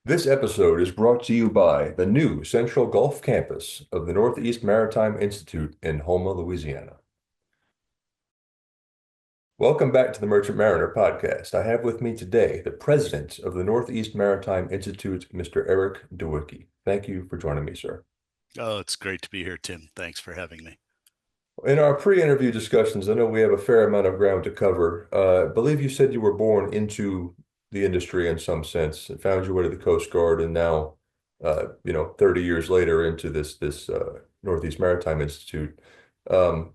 This episode is brought to you by the new Central Gulf campus of the Northeast Maritime Institute in Houma, Louisiana. Welcome back to the Merchant Mariner podcast. I have with me today the president of the Northeast Maritime Institute, Mr. Eric Dawicki. Thank you for joining me, sir. Oh, it's great to be here, Tim. Thanks for having me. In our pre-interview discussions, I know we have a fair amount of ground to cover. I believe you said you were born into the industry in some sense and found your way to the Coast Guard, and now, 30 years later into this Northeast Maritime Institute. Um,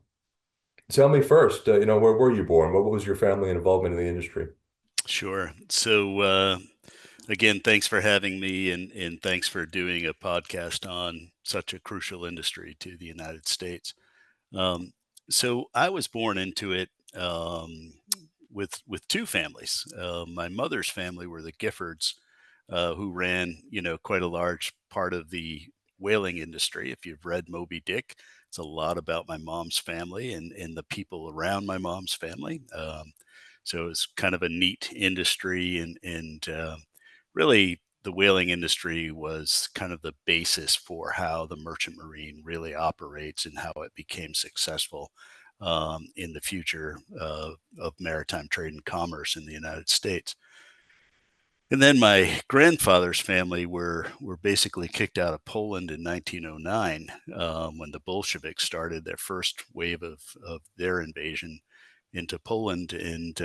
Tell me first, where were you born? What was your family involvement in the industry? Sure. So, again, thanks for having me and thanks for doing a podcast on such a crucial industry to the United States. Um, so I was born into it with two families. My mother's family were the Giffords, who ran, quite a large part of the whaling industry. If you've read Moby Dick, it's a lot about my mom's family and the people around my mom's family. So it's kind of a neat industry, and really the whaling industry was kind of the basis for how the merchant marine really operates and how it became successful in the future of maritime trade and commerce in the United States. And then my grandfather's family were basically kicked out of Poland in 1909 when the Bolsheviks started their first wave of their invasion into Poland. And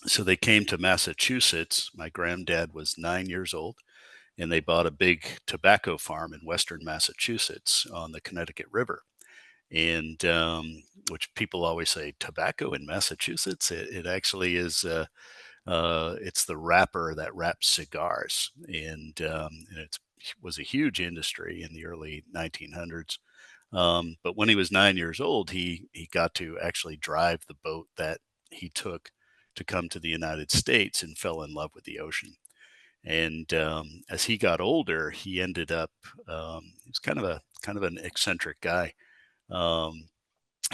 so they came to Massachusetts. My granddad was 9 years old, and they bought a big tobacco farm in western Massachusetts on the Connecticut River. And which people always say, tobacco in Massachusetts? It actually is. It's the wrapper that wraps cigars, and it was a huge industry in the early 1900s. But when he was 9 years old, he got to actually drive the boat that he took to come to the United States and fell in love with the ocean. And as he got older, he ended up he was kind of an eccentric guy. Um,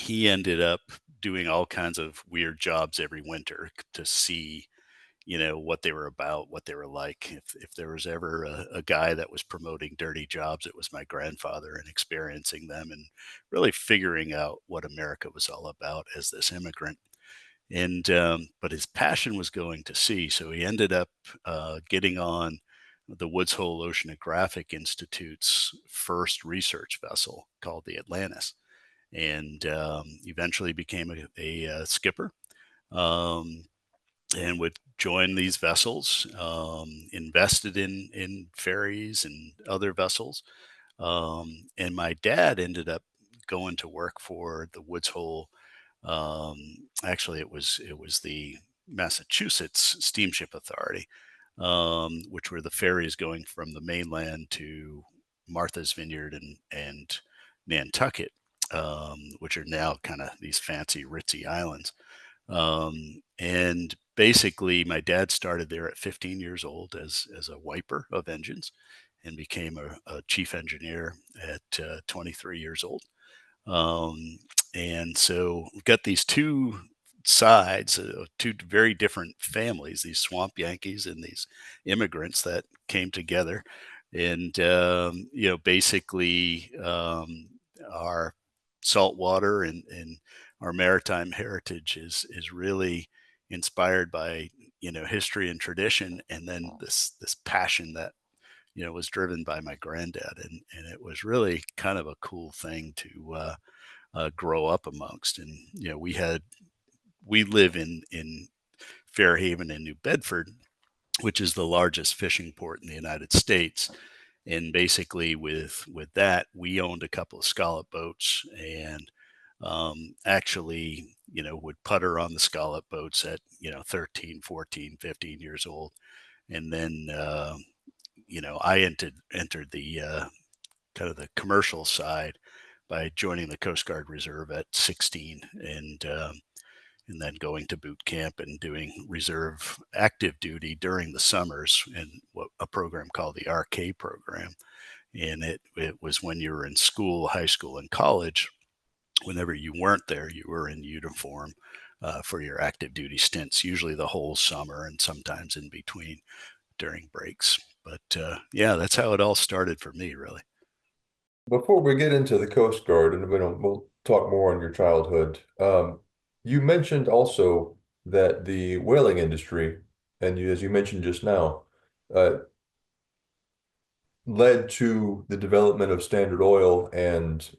he ended up doing all kinds of weird jobs every winter to see what they were about, what they were like. If there was ever a guy that was promoting dirty jobs, it was my grandfather, and experiencing them and really figuring out what America was all about as this immigrant. And but his passion was going to sea, so he ended up getting on the Woods Hole Oceanographic Institute's first research vessel called the Atlantis, and eventually became a skipper. Um, and would join these vessels, invested in ferries and other vessels. And my dad ended up going to work for the Woods Hole. Um, Actually, it was the Massachusetts Steamship Authority, which were the ferries going from the mainland to Martha's Vineyard and Nantucket, which are now kind of these fancy ritzy islands. And basically, my dad started there at 15 years old as a wiper of engines, and became a chief engineer at 23 years old. Um, and so we've got these two sides, two very different families, these swamp Yankees and these immigrants that came together. And, basically, our saltwater and our maritime heritage is really inspired by, history and tradition. And then this passion that, was driven by my granddad. And it was really kind of a cool thing to, grow up amongst. And we live in Fairhaven in New Bedford, which is the largest fishing port in the United States. And basically, with that, we owned a couple of scallop boats, and actually, would putter on the scallop boats at 13, 14, 15 years old. And then I entered the kind of the commercial side by joining the Coast Guard Reserve at 16, and then going to boot camp and doing reserve active duty during the summers in what a program called the RK program. And it was when you were in school, high school, and college. Whenever you weren't there, you were in uniform for your active duty stints, usually the whole summer and sometimes in between during breaks. But yeah, that's how it all started for me, really. Before we get into the Coast Guard, and we'll talk more on your childhood, you mentioned also that the whaling industry, and as you mentioned just now, uh, led to the development of Standard Oil and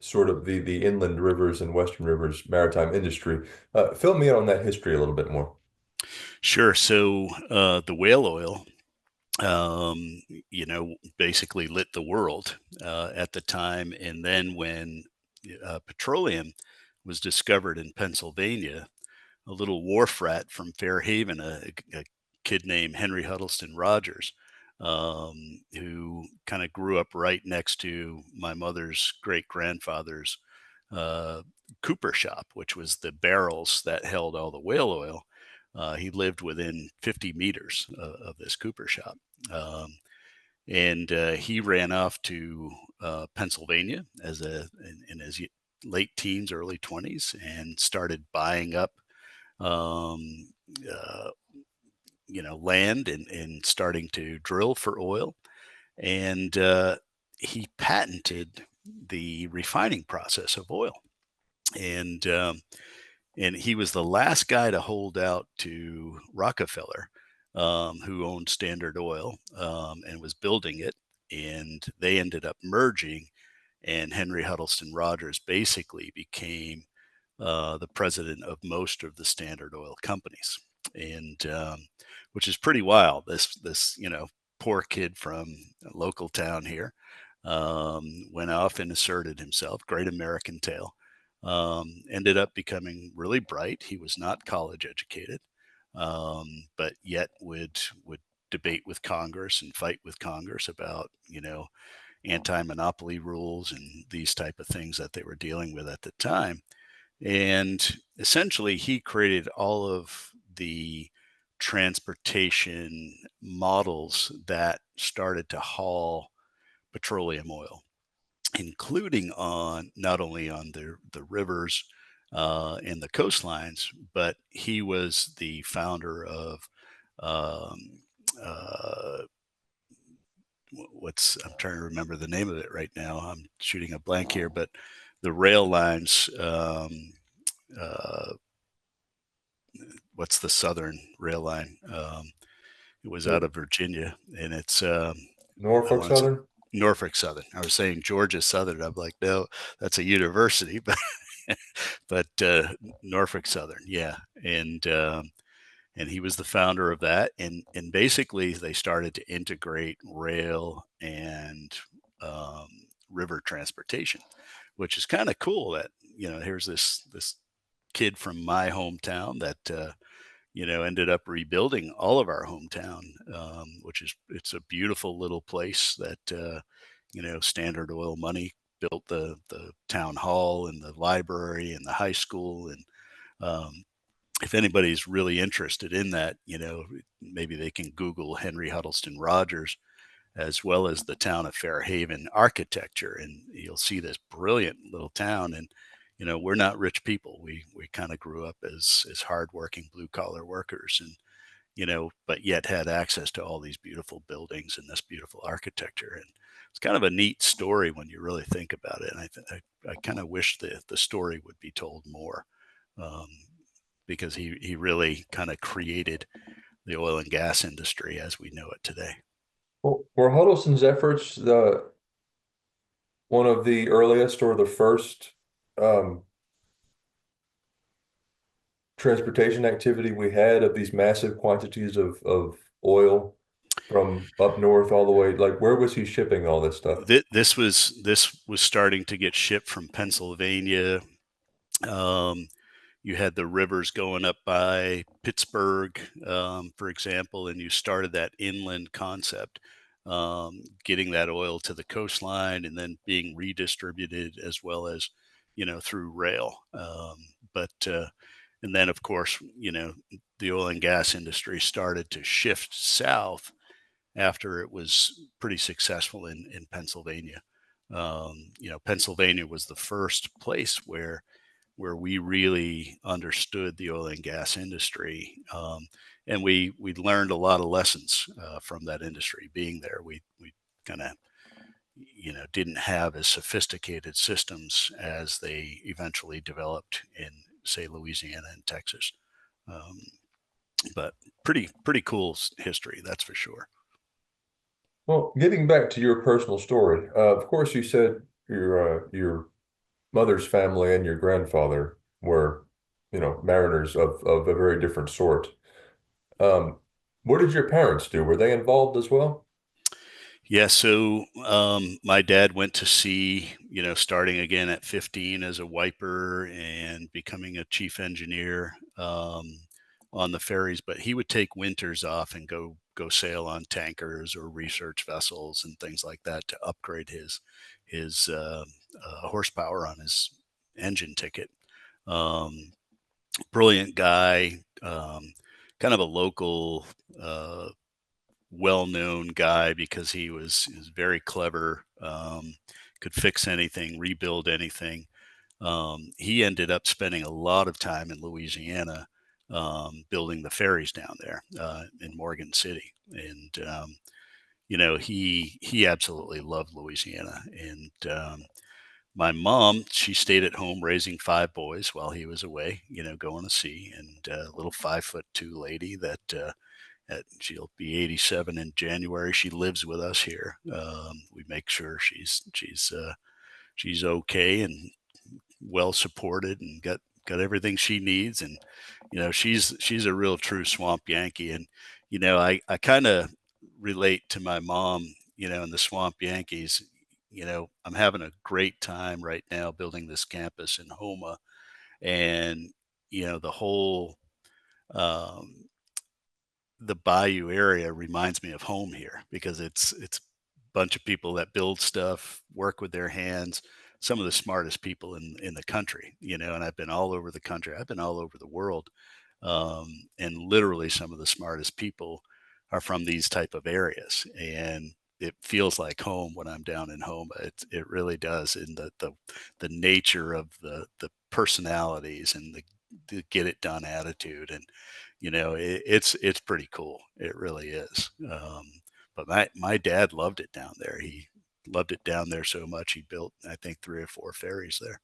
sort of the inland rivers and western rivers maritime industry. Fill me in on that history a little bit more. Sure. So the whale oil, basically lit the world at the time. And then when petroleum was discovered in Pennsylvania, a little wharf rat from Fairhaven, a kid named Henry Huddleston Rogers, who kind of grew up right next to my mother's great grandfather's uh, cooper shop, which was the barrels that held all the whale oil. He lived within 50 meters of this cooper shop. Um, and he ran off to Pennsylvania in his late teens, early 20s, and started buying up um, uh, land and starting to drill for oil. And he patented the refining process of oil. And and he was the last guy to hold out to Rockefeller, who owned Standard Oil and was building it. And they ended up merging, and Henry Huddleston Rogers basically became the president of most of the Standard Oil companies, and which is pretty wild. This poor kid from a local town here went off and asserted himself. Great American tale. Ended up becoming really bright. He was not college educated, but yet would debate with Congress and fight with Congress about anti-monopoly rules and these type of things that they were dealing with at the time. And essentially, he created all of the transportation models that started to haul petroleum oil, including on not only on the rivers and the coastlines, but he was the founder of um, uh, I'm trying to remember the name of it right now. I'm shooting a blank here, but the rail lines. Uh, what's the Southern rail line? It was out The of Virginia, and it's I Norfolk want to Southern? Norfolk Southern. I was saying Georgia Southern. I'm like, no, that's a university, but but Norfolk Southern, yeah, and he was the founder of that, and basically they started to integrate rail and um, river transportation, which is kind of cool. That here's this kid from my hometown that ended up rebuilding all of our hometown, which is it's a beautiful little place that Standard Oil money built the town hall and the library and the high school. And if anybody's really interested in that, maybe they can Google Henry Huddleston Rogers as well as the town of Fairhaven architecture, and you'll see this brilliant little town. And we're not rich people. We kind of grew up as hardworking blue collar workers, and but yet had access to all these beautiful buildings and this beautiful architecture. And it's kind of a neat story when you really think about it. And I kind of wish the story would be told more, um, because he really kind of created the oil and gas industry as we know it today. Well, were Huddleston's efforts one of the earliest or the first um, transportation activity we had of these massive quantities of oil from up north all the way? Like, where was he shipping all this stuff? This was starting to get shipped from Pennsylvania. Um, you had the rivers going up by Pittsburgh, for example, and you started that inland concept, getting that oil to the coastline and then being redistributed as well as, through rail. But and then, of course, the oil and gas industry started to shift south after it was pretty successful in Pennsylvania. Pennsylvania was the first place where where we really understood the oil and gas industry. And we learned a lot of lessons from that industry. Being there, we kind of didn't have as sophisticated systems as they eventually developed in, say, Louisiana and Texas. Um, but pretty cool history, that's for sure. Well, getting back to your personal story, of course, you said your mother's family and your grandfather were, mariners of a very different sort. Um, what did your parents do? Were they involved as well? Yeah, so my dad went to sea, starting again at 15 as a wiper and becoming a chief engineer on the ferries. But he would take winters off and go sail on tankers or research vessels and things like that to upgrade his horsepower on his engine ticket. Um, Brilliant guy, kind of a local. Well-known guy because he was very clever, could fix anything, rebuild anything. He ended up spending a lot of time in Louisiana building the ferries down there in Morgan City, and he absolutely loved Louisiana. And my mom, she stayed at home raising five boys while he was away, going to sea, and a little 5'2" lady that she'll be 87 in January. She lives with us here. We make sure she's okay and well supported and got everything she needs. And she's a real true swamp Yankee. And I kind of relate to my mom. And the swamp Yankees. I'm having a great time right now building this campus in Houma, and the whole um, the bayou area reminds me of home here because it's a bunch of people that build stuff, work with their hands, some of the smartest people in the country, and I've been all over the country. I've been all over the world. And literally some of the smartest people are from these type of areas. And it feels like home when I'm down in home. It really does. In the nature of the personalities and the get it done attitude. And it's pretty cool. It really is. But my dad loved it down there. He loved it down there so much he built, I think, three or four ferries there,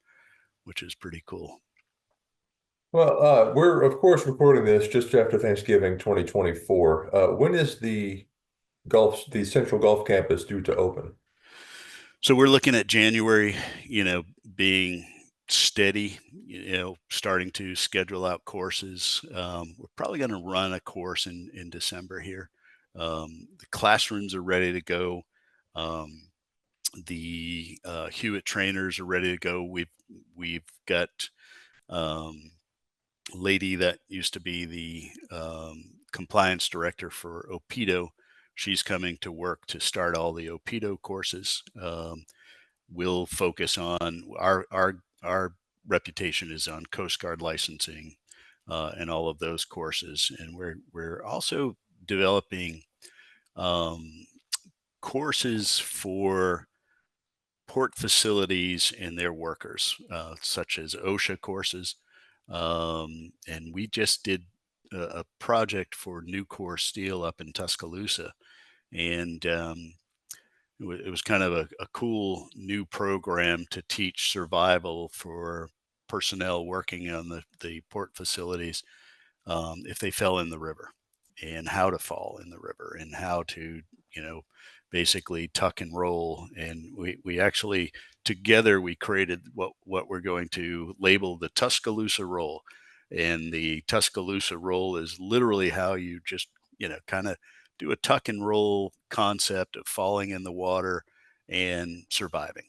which is pretty cool. Well, we're of course recording this just after Thanksgiving 2024. When is the Central Gulf campus due to open? So we're looking at January, being steady, starting to schedule out courses. We're probably going to run a course in December here. The classrooms are ready to go. Um, the Hewitt trainers are ready to go. We've got um, lady that used to be the compliance director for OPIDO. She's coming to work to start all the OPIDO courses. We'll focus on our reputation is on Coast Guard licensing and all of those courses, and we're also developing um, courses for port facilities and their workers, such as OSHA courses. And we just did a project for Nucor Steel up in Tuscaloosa, and it was kind of a cool new program to teach survival for personnel working on the port facilities if they fell in the river, and how to fall in the river, and how to you know basically tuck and roll. And we actually together we created what we're going to label the Tuscaloosa roll. And the Tuscaloosa roll is literally how you just kind of do a tuck and roll concept of falling in the water and surviving.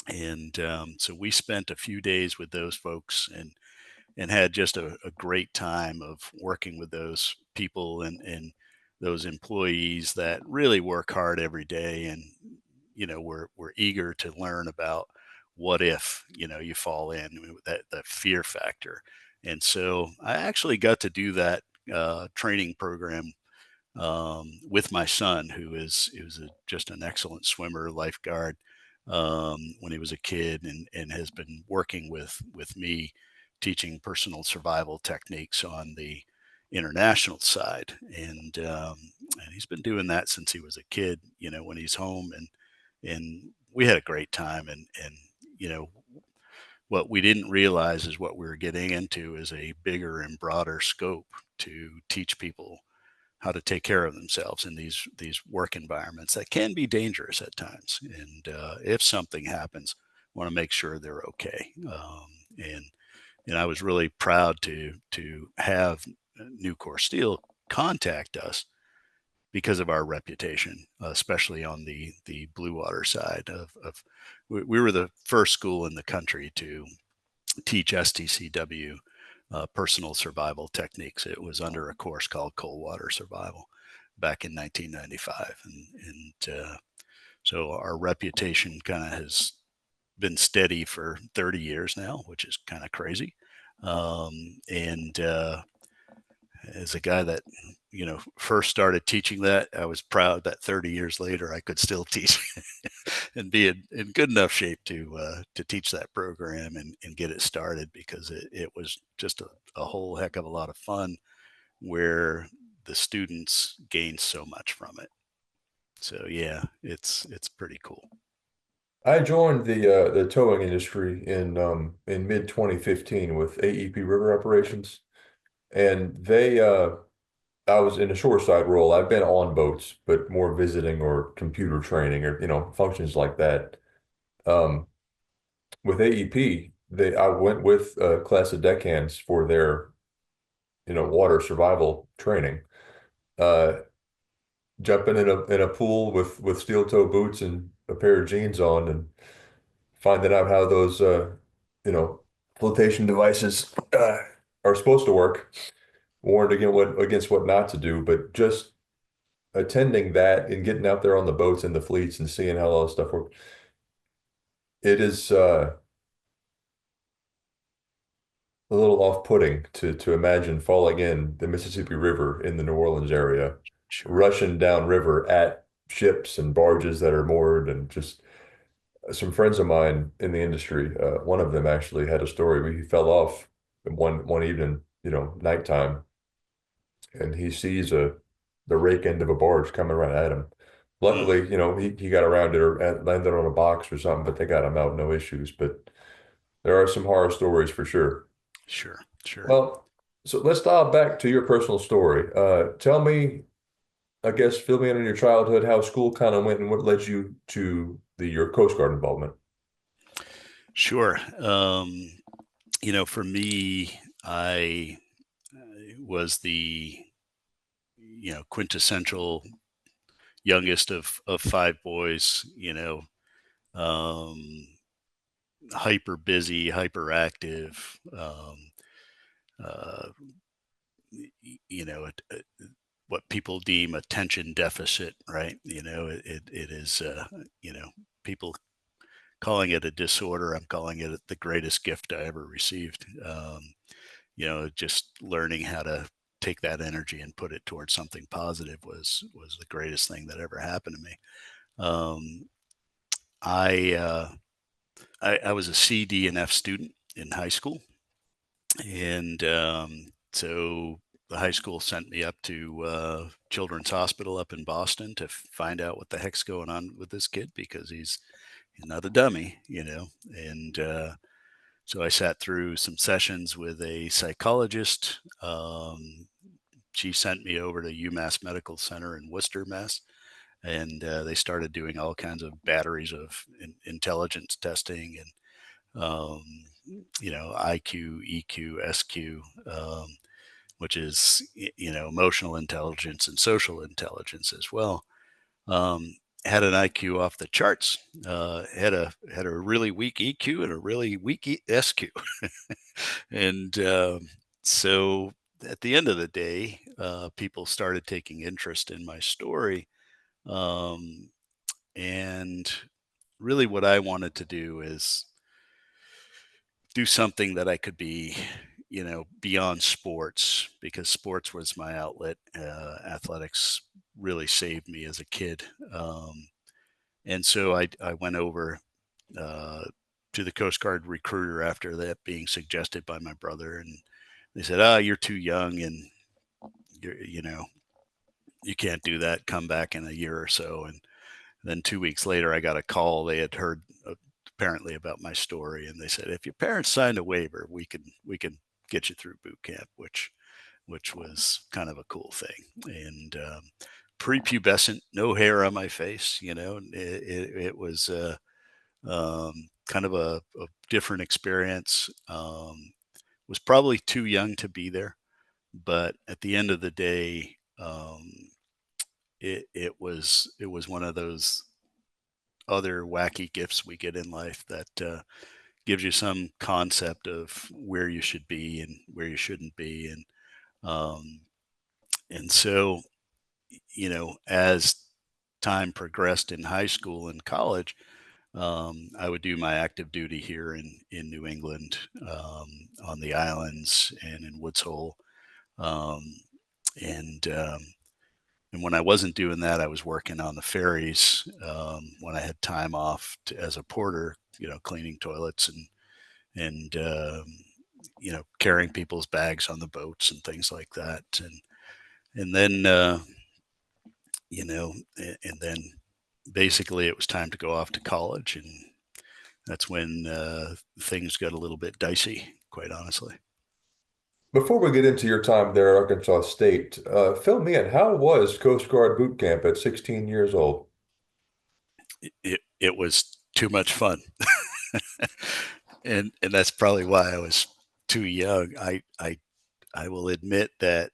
And so we spent a few days with those folks, and had just a great time of working with those people and those employees that really work hard every day. And we're eager to learn about what if you fall in, that fear factor. And so I actually got to do that training program with my son, who was just an excellent swimmer, lifeguard when he was a kid, and has been working with me teaching personal survival techniques on the international side, and he's been doing that since he was a kid. When he's home, and we had a great time, and you know what we didn't realize is what we were getting into is a bigger and broader scope to teach people how to take care of themselves in these work environments that can be dangerous at times. And if something happens, want to make sure they're okay. And I was really proud to have Nucor Steel contact us because of our reputation, especially on the blue water side of we were the first school in the country to teach STCW personal survival techniques. It was under a course called Cold Water Survival back in 1995, and so our reputation kind of has been steady for 30 years now, which is kind of crazy. And As a guy that first started teaching that, I was proud that 30 years later I could still teach and be in good enough shape to teach that program and get it started, because it was just a whole heck of a lot of fun where the students gained so much from it. So yeah, it's pretty cool. I joined the towing industry in mid 2015 with AEP River Operations, and they I was in a shoreside role. I've been on boats, but more visiting or computer training or functions like that. Um, with AEP, they I went with a class of deckhands for their water survival training. Uh, Jumping in a pool with steel toe boots and a pair of jeans on, and finding out how those you know flotation devices are supposed to work, warned against what not to do, but just attending that and getting out there on the boats and the fleets and seeing how all this stuff works, it is a little off-putting to imagine falling in the Mississippi River in the New Orleans area, Sure. rushing downriver at ships and barges that are moored, and just some friends of mine in the industry. One of them actually had a story where he fell off one evening, nighttime, and he sees the rake end of a barge coming right at him. Mm, Luckily, he got around it or landed on a box or something, but they got him out, no issues. But there are some horror stories for sure. sure, sure. Well, so let's dial back to your personal story. Tell me, I guess, fill me in on your childhood, how school kind of went, and what led you to your Coast Guard involvement. Sure. For me, I was the quintessential youngest of five boys. Um, Hyper busy, hyperactive. Uh, what people deem attention deficit, right? It is. People calling it a disorder. I'm calling it the greatest gift I ever received. Just learning how to take that energy and put it towards something positive was the greatest thing that ever happened to me. Um, I, uh, I was a C, D, and F student in high school, and so the high school sent me up to Children's Hospital up in Boston to find out what the heck's going on with this kid, because he's not a dummy, and so I sat through some sessions with a psychologist. She sent me over to UMass Medical Center in Worcester, Mass, and they started doing all kinds of batteries of intelligence testing and IQ, EQ, SQ, which is emotional intelligence and social intelligence as well. Had an IQ off the charts. Had a really weak EQ and a really weak SQ, and so at the end of the day, people started taking interest in my story, um, and really, what I wanted to do is do something that I could be, beyond sports, because sports was my outlet. Athletics really saved me as a kid. And so I went over uh, to the Coast Guard recruiter after that being suggested by my brother, and they said, "Ah, you're too young, and you know, you can't do that. Come back in a year or so." And then 2 weeks later, I got a call. They had heard apparently about my story, and they said, "If your parents signed a waiver, we can get you through boot camp," which was kind of a cool thing. And prepubescent, no hair on my face. It was kind of a different experience. Was probably too young to be there, but at the end of the day, it was one of those other wacky gifts we get in life that gives you some concept of where you should be and where you shouldn't be, um, and so as time progressed in high school and college, I would do my active duty here in New England, on the islands and in Woods Hole, um, and and when I wasn't doing that, I was working on the ferries, when I had time off as a porter, cleaning toilets and carrying people's bags on the boats and things like that. And then and then basically it was time to go off to college, and that's when things got a little bit dicey, quite honestly. Before we get into your time there at Arkansas State, fill me in. How was Coast Guard boot camp at 16 years old? It was too much fun, and that's probably why I was too young. I will admit that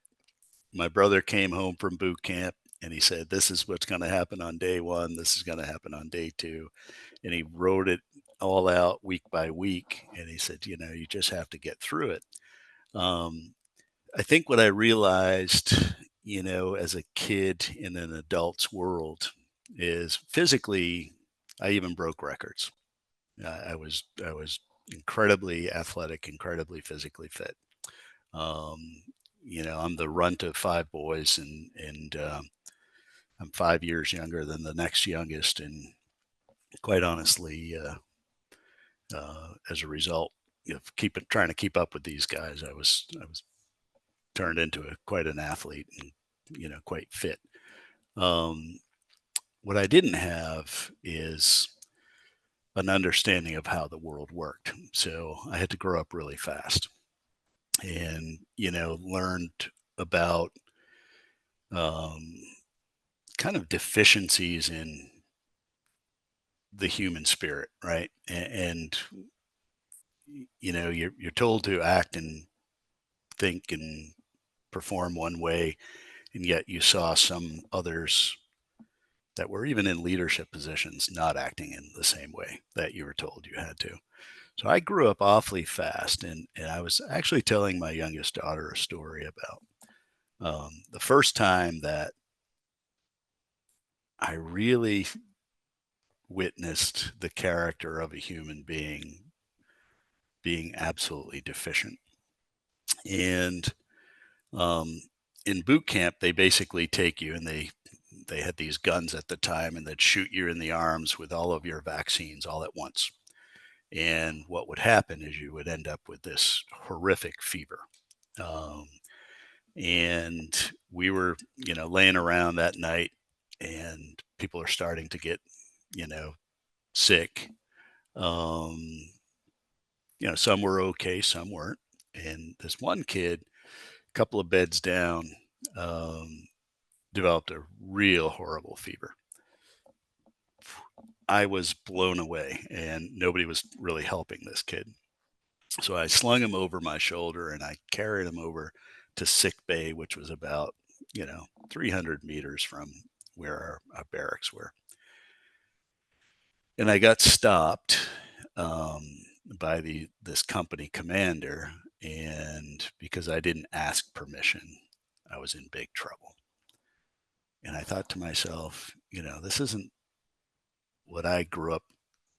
my brother came home from boot camp and he said, "This is what's going to happen on day one. This is going to happen on day two." And he wrote it all out week by week. And he said, "You just have to get through it." Um, I think what I realized, as a kid in an adult's world is physically, I even broke records. I was incredibly athletic, incredibly physically fit. Um, I'm the runt of five boys, and I'm 5 years younger than the next youngest, and quite honestly, as a result of trying to keep up with these guys, I was turned into quite an athlete and quite fit. Um, what I didn't have is an understanding of how the world worked, so I had to grow up really fast and learned about um, kind of deficiencies in the human spirit, right? And you're told to act and think and perform one way, and yet you saw some others that were even in leadership positions not acting in the same way that you were told you had to. So I grew up awfully fast, and I was actually telling my youngest daughter a story about the first time that I really witnessed the character of a human being absolutely deficient. And um, in boot camp, they basically take you and they had these guns at the time, and they'd shoot you in the arms with all of your vaccines all at once. And what would happen is you would end up with this horrific fever. Um, and we were, laying around that night, and people are starting to get, you know, sick. Um, some were okay, some weren't. And this one kid, a couple of beds down, um, developed a real horrible fever. I was blown away, and nobody was really helping this kid. So I slung him over my shoulder and I carried him over to sick bay, which was about, 300 meters from where our barracks were. And I got stopped um, by this company commander, and because I didn't ask permission, I was in big trouble. And I thought to myself, this isn't what I grew up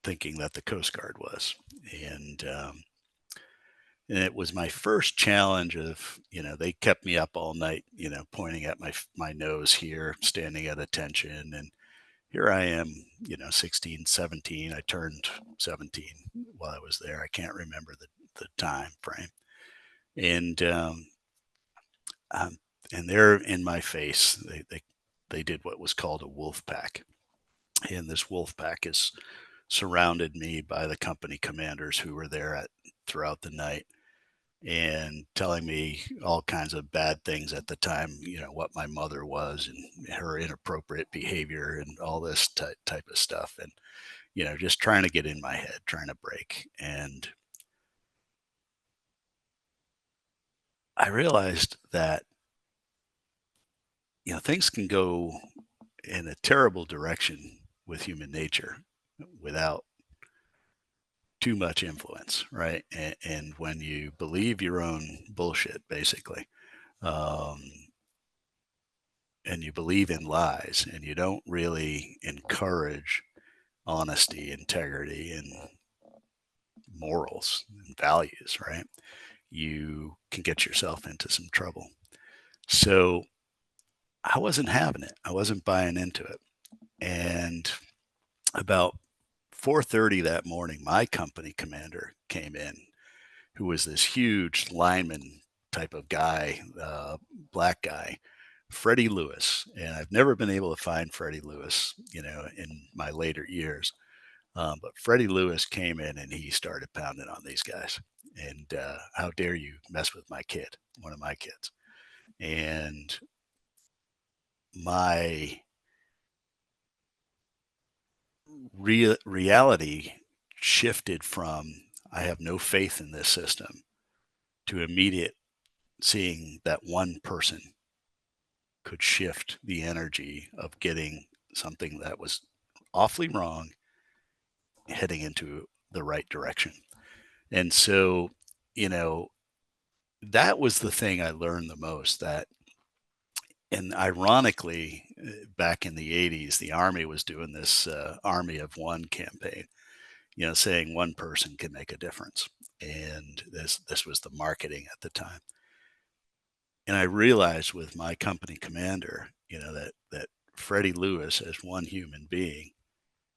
thinking that the Coast Guard was. And it was my first challenge of, they kept me up all night, pointing at my nose here, standing at attention, and here I am, 16, 17. I turned 17 while I was there. I can't remember the time frame. And, um, and they're in my face. They did what was called a wolf pack. And this wolf pack is surrounded me by the company commanders who were there throughout the night and telling me all kinds of bad things at the time, what my mother was and her inappropriate behavior and all this type of stuff. And, just trying to get in my head, trying to break. And I realized that, things can go in a terrible direction with human nature without too much influence, right? And when you believe your own bullshit, basically, um, and you believe in lies and you don't really encourage honesty, integrity, and morals and values, right? You can get yourself into some trouble. So I wasn't having it. I wasn't buying into it. And about 4:30 that morning, my company commander came in, who was this huge lineman type of guy, black guy, Freddie Lewis. And I've never been able to find Freddie Lewis, in my later years. But Freddie Lewis came in and he started pounding on these guys. And how dare you mess with my kid, one of my kids. And my reality shifted from I have no faith in this system to immediate seeing that one person could shift the energy of getting something that was awfully wrong heading into the right direction. And so, you know, that was the thing I learned the most. And ironically, back in the 80s, the Army was doing this Army of One campaign, saying one person can make a difference. And this was the marketing at the time. And I realized with my company commander, that Freddie Lewis, as one human being,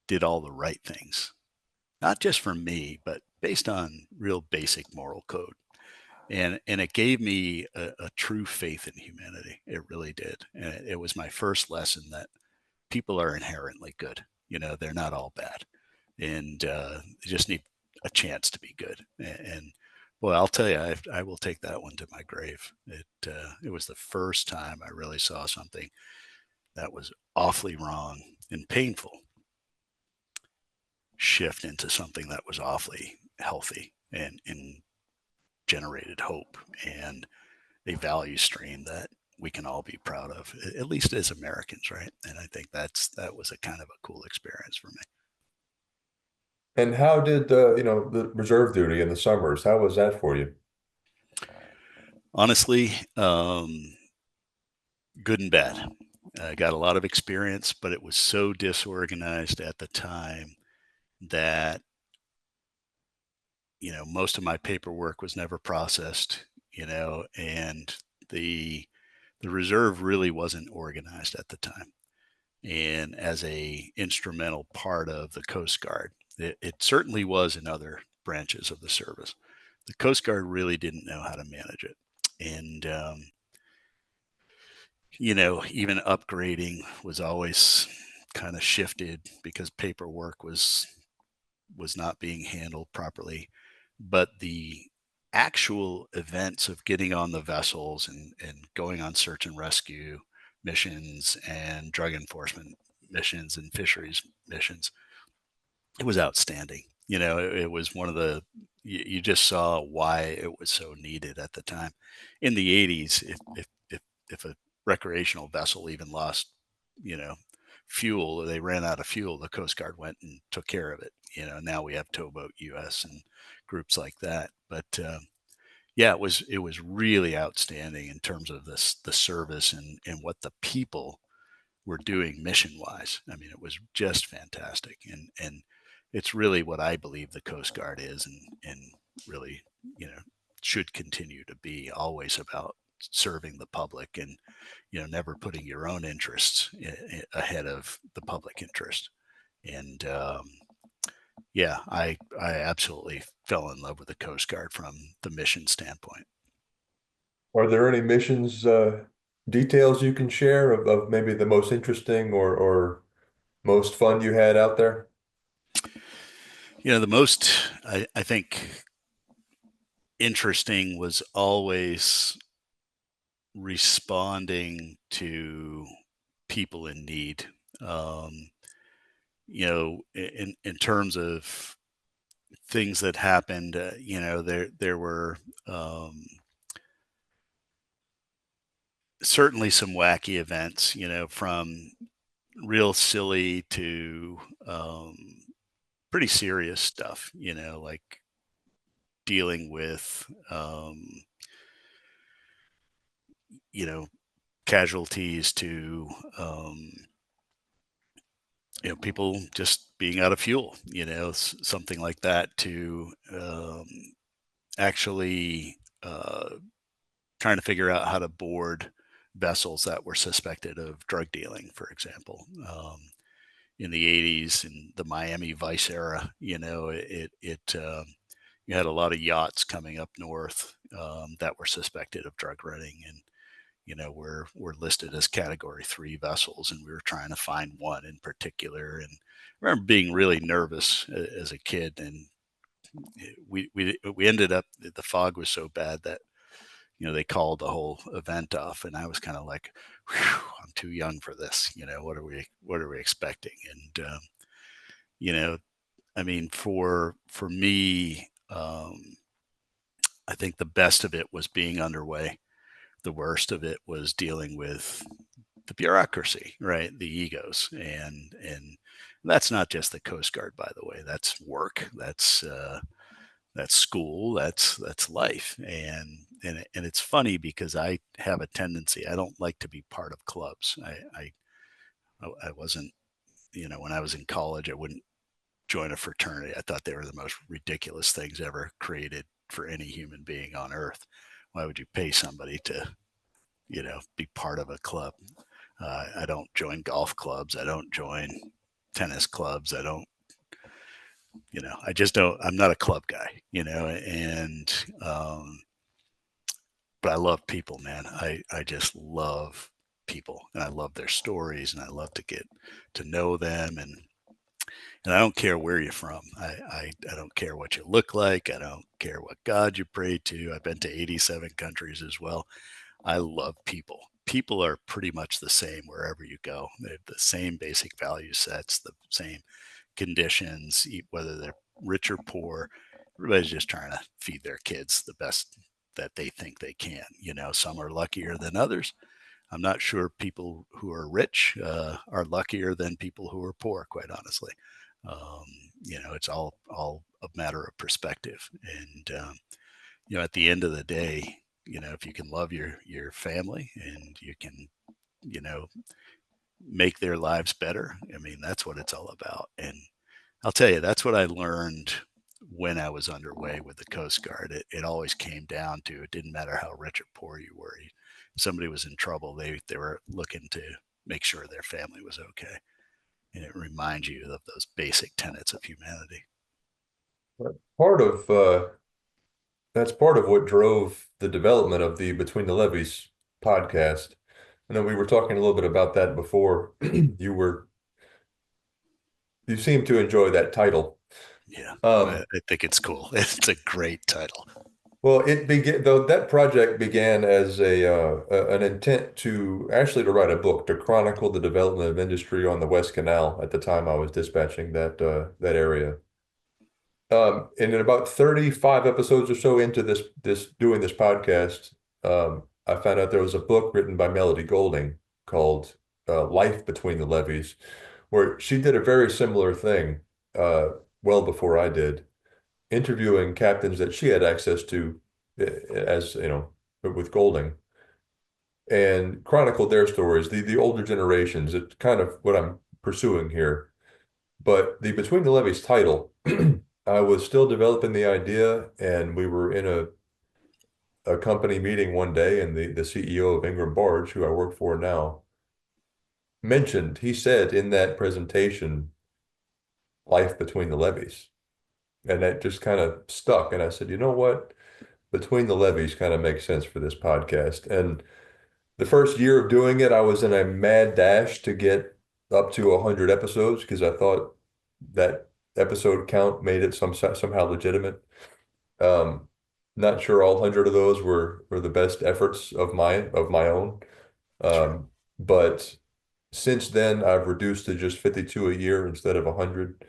did all the right things, not just for me, but based on real basic moral code. And it gave me a true faith in humanity. It really did. And it was my first lesson that people are inherently good. They're not all bad, and they just need a chance to be good. And well, I'll tell you, I will take that one to my grave. It was the first time I really saw something that was awfully wrong and painful shift into something that was awfully healthy and generated hope and a value stream that we can all be proud of, at least as Americans, right? And I think that was a kind of a cool experience for me. And how did the reserve duty in the summers, how was that for you? Honestly, good and bad. I got a lot of experience, but it was so disorganized at the time that most of my paperwork was never processed. And the the reserve really wasn't organized at the time. And as a instrumental part of the Coast Guard, it certainly was in other branches of the service. The Coast Guard really didn't know how to manage it. And even upgrading was always kind of shifted because paperwork was not being handled properly. But the actual events of getting on the vessels and going on search and rescue missions and drug enforcement missions and fisheries missions, it was outstanding. It was one of you just saw why it was so needed at the time. In the 80s, if a recreational vessel even lost, you know, fuel, or they ran out of fuel, the Coast Guard went and took care of it. Now we have Towboat US and groups like that. But yeah, it was really outstanding in terms of the service and what the people were doing mission wise. I mean, it was just fantastic, and it's really what I believe the Coast Guard is, and really, you know, should continue to be always about serving the public and, never putting your own interests ahead of the public interest. And yeah, I absolutely fell in love with the Coast Guard from the mission standpoint. Are there any missions details you can share of maybe the most interesting or most fun you had out there? The most I think interesting was always responding to people in need. Um, in terms of things that happened, there were certainly some wacky events, from real silly to pretty serious stuff, like dealing with, you know, casualties to, um, people just being out of fuel, something like that to actually trying to figure out how to board vessels that were suspected of drug dealing, for example. In the 80s, in the Miami Vice era, you had a lot of yachts coming up north that were suspected of drug running, and we're listed as Category 3 vessels, and we were trying to find one in particular. And I remember being really nervous as a kid, and we ended up, the fog was so bad that they called the whole event off, and I was kind of like, I'm too young for this. What are we expecting? And you know, I mean, for me, I think the best of it was being underway. The worst of it was dealing with the bureaucracy, right? The egos, and that's not just the Coast Guard, by the way. That's work. That's school. That's life. And it's funny because I have a tendency. I don't like to be part of clubs. I wasn't. When I was in college, I wouldn't join a fraternity. I thought they were the most ridiculous things ever created for any human being on earth. Why would you pay somebody to, be part of a club? I don't join golf clubs. I don't join tennis clubs. I don't, I just don't, I'm not a club guy, and, but I love people, man. I just love people, and I love their stories, and I love to get to know them. And I don't care where you're from. I don't care what you look like. I don't care what God you pray to. I've been to 87 countries as well. I love people. People are pretty much the same wherever you go. They have the same basic value sets, the same conditions, whether they're rich or poor. Everybody's just trying to feed their kids the best that they think they can. Some are luckier than others. I'm not sure people who are rich are luckier than people who are poor, quite honestly. Um, it's all a matter of perspective. And at the end of the day, if you can love your family and you can, you know, make their lives better, I mean, that's what it's all about. And I'll tell you, that's what I learned when I was underway with the Coast Guard. It always came down to, it didn't matter how rich or poor you were. If somebody was in trouble, they were looking to make sure their family was okay. And it reminds you of those basic tenets of humanity. Part of that's part of what drove the development of the Between the Levees podcast. I know we were talking a little bit about that before. You seem to enjoy that title. Yeah, Um, I think it's cool. It's a great title. well, it began though that project began as an intent to actually to write a book to chronicle the development of industry on the West Canal at the time I was dispatching that area. And in about 35 episodes or so into this doing this podcast, I found out there was a book written by Melody Golding called Life Between the Levees, where she did a very similar thing well before I did, interviewing captains that she had access to as with Golding and chronicled their stories, the older generations. It's kind of what I'm pursuing here. But the Between the Levees title, I was still developing the idea, and we were in a company meeting one day, and the CEO of Ingram Barge, who I work for now, he said in that presentation, life between the levees. And that just kind of stuck. And I said, you know what? Between the levees kind of makes sense for this podcast. And the first year of doing it, I was in a mad dash to get up to 100 episodes because I thought that episode count made it somehow legitimate. Um, Not sure all 100 of those were the best efforts of my own. Sure. But since then, I've reduced to just 52 a year instead of 100.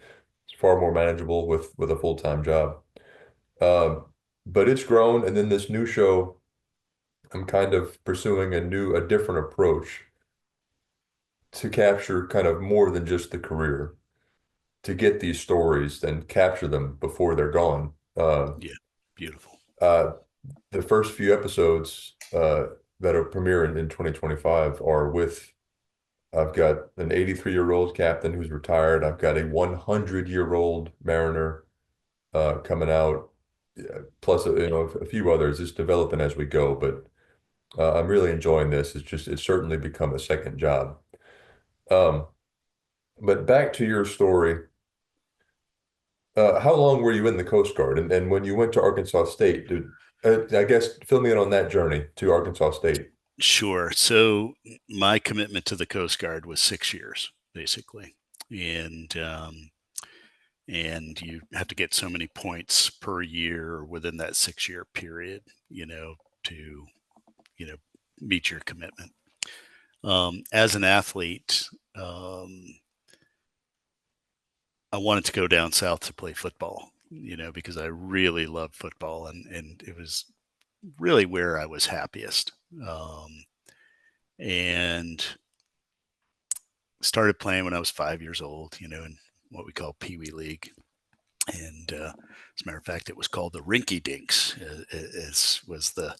It's far more manageable with a full-time job. Um, but it's grown, and then this new show, I'm kind of pursuing a different approach to capture kind of more than just the career, to get these stories and capture them before they're gone. Yeah. Beautiful. Uh, the first few episodes that are premiering in 2025 are with I've got an 83-year-old captain who's retired. I've got a 100-year-old mariner coming out, plus a few others. It's developing as we go, but I'm really enjoying this. It's certainly become a second job. Um, but back to your story, how long were you in the Coast Guard? And when you went to Arkansas State, I guess fill me in on that journey to Arkansas State. Sure. So my commitment to the Coast Guard was 6 years, basically, and and you have to get so many points per year within that 6 year period, to you know meet your commitment. As an athlete, I wanted to go down south to play football, because I really loved football, and it was really where I was happiest. And started playing when I was 5 years old, in what we call Pee Wee League. And as a matter of fact, it was called the Rinky Dinks. As was the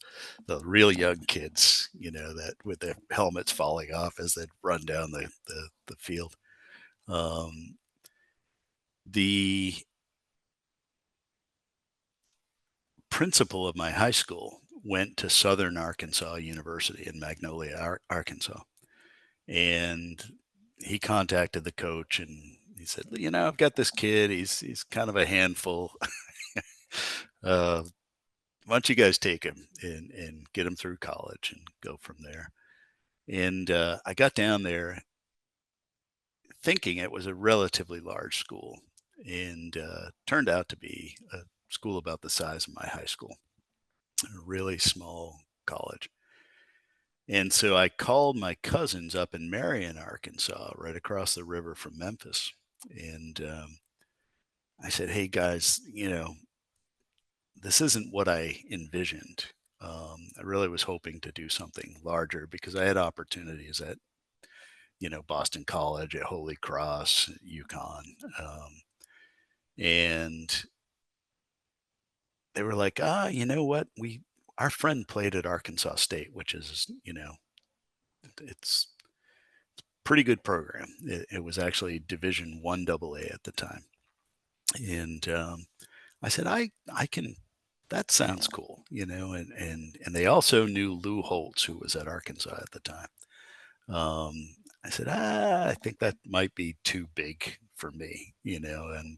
real young kids, that with their helmets falling off as they'd run down the field. Um, the principal of my high school went to Southern Arkansas University in Magnolia, Arkansas, and he contacted the coach and he said, I've got this kid. He's kind of a handful. Why don't you guys take him and get him through college and go from there? And I got down there thinking it was a relatively large school, and turned out to be a school about the size of my high school, a really small college. And so I called my cousins up in Marion, Arkansas, right across the river from Memphis. And I said, hey guys, this isn't what I envisioned. I really was hoping to do something larger because I had opportunities at, Boston College, at Holy Cross, at UConn. And they were like, you know what? Our friend played at Arkansas State, which is, it's pretty good program. It was actually Division One AA at the time. And I said, I can, that sounds cool, and they also knew Lou Holtz, who was at Arkansas at the time. I said, I think that might be too big for me, and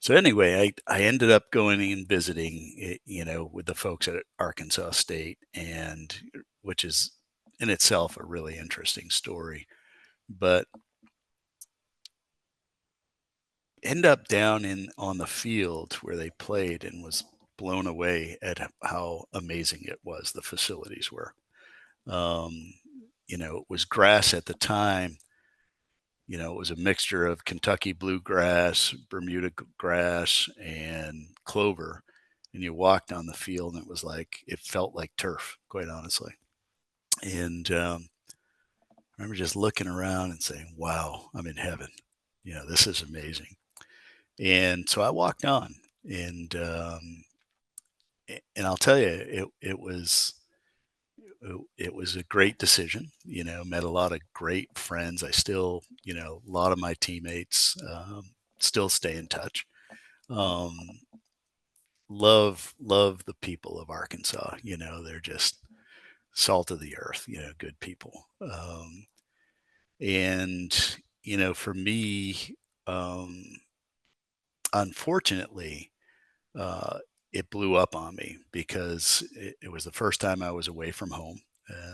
so anyway, I ended up going and visiting, with the folks at Arkansas State, and which is in itself a really interesting story, but end up down in on the field where they played and was blown away at how amazing it was. The facilities were, um, it was grass at the time. It was a mixture of Kentucky bluegrass, Bermuda grass, and clover. And you walked on the field, and it felt like turf, quite honestly. And I remember just looking around and saying, "Wow, I'm in heaven. This is amazing." And so I walked on, and and I'll tell you, it was a great decision. Met a lot of great friends. I still, a lot of my teammates still stay in touch. Um, love the people of Arkansas. They're just salt of the earth, good people. And for me, um, unfortunately, uh, it blew up on me because it was the first time I was away from home.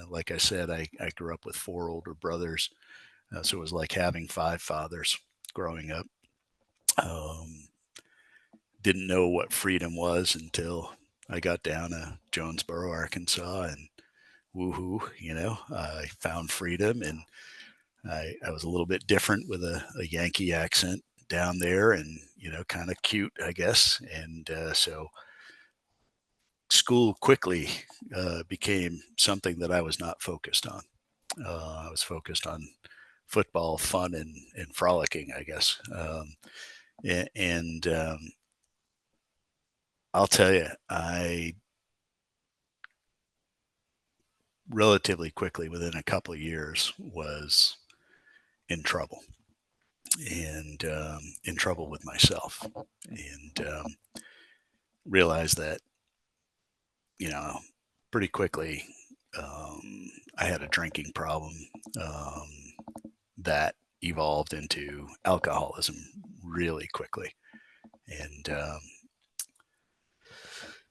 Like I said, I grew up with four older brothers, so it was like having five fathers growing up. Um, didn't know what freedom was until I got down to Jonesboro, Arkansas, and woohoo, I found freedom, and I was a little bit different with a Yankee accent down there, and kind of cute, I guess. And so school quickly became something that I was not focused on. I was focused on football, fun, and frolicking, I guess. And I'll tell you, I relatively quickly, within a couple of years, was in trouble, and in trouble with myself, and realized that, you know, pretty quickly, I had a drinking problem um, that evolved into alcoholism really quickly. And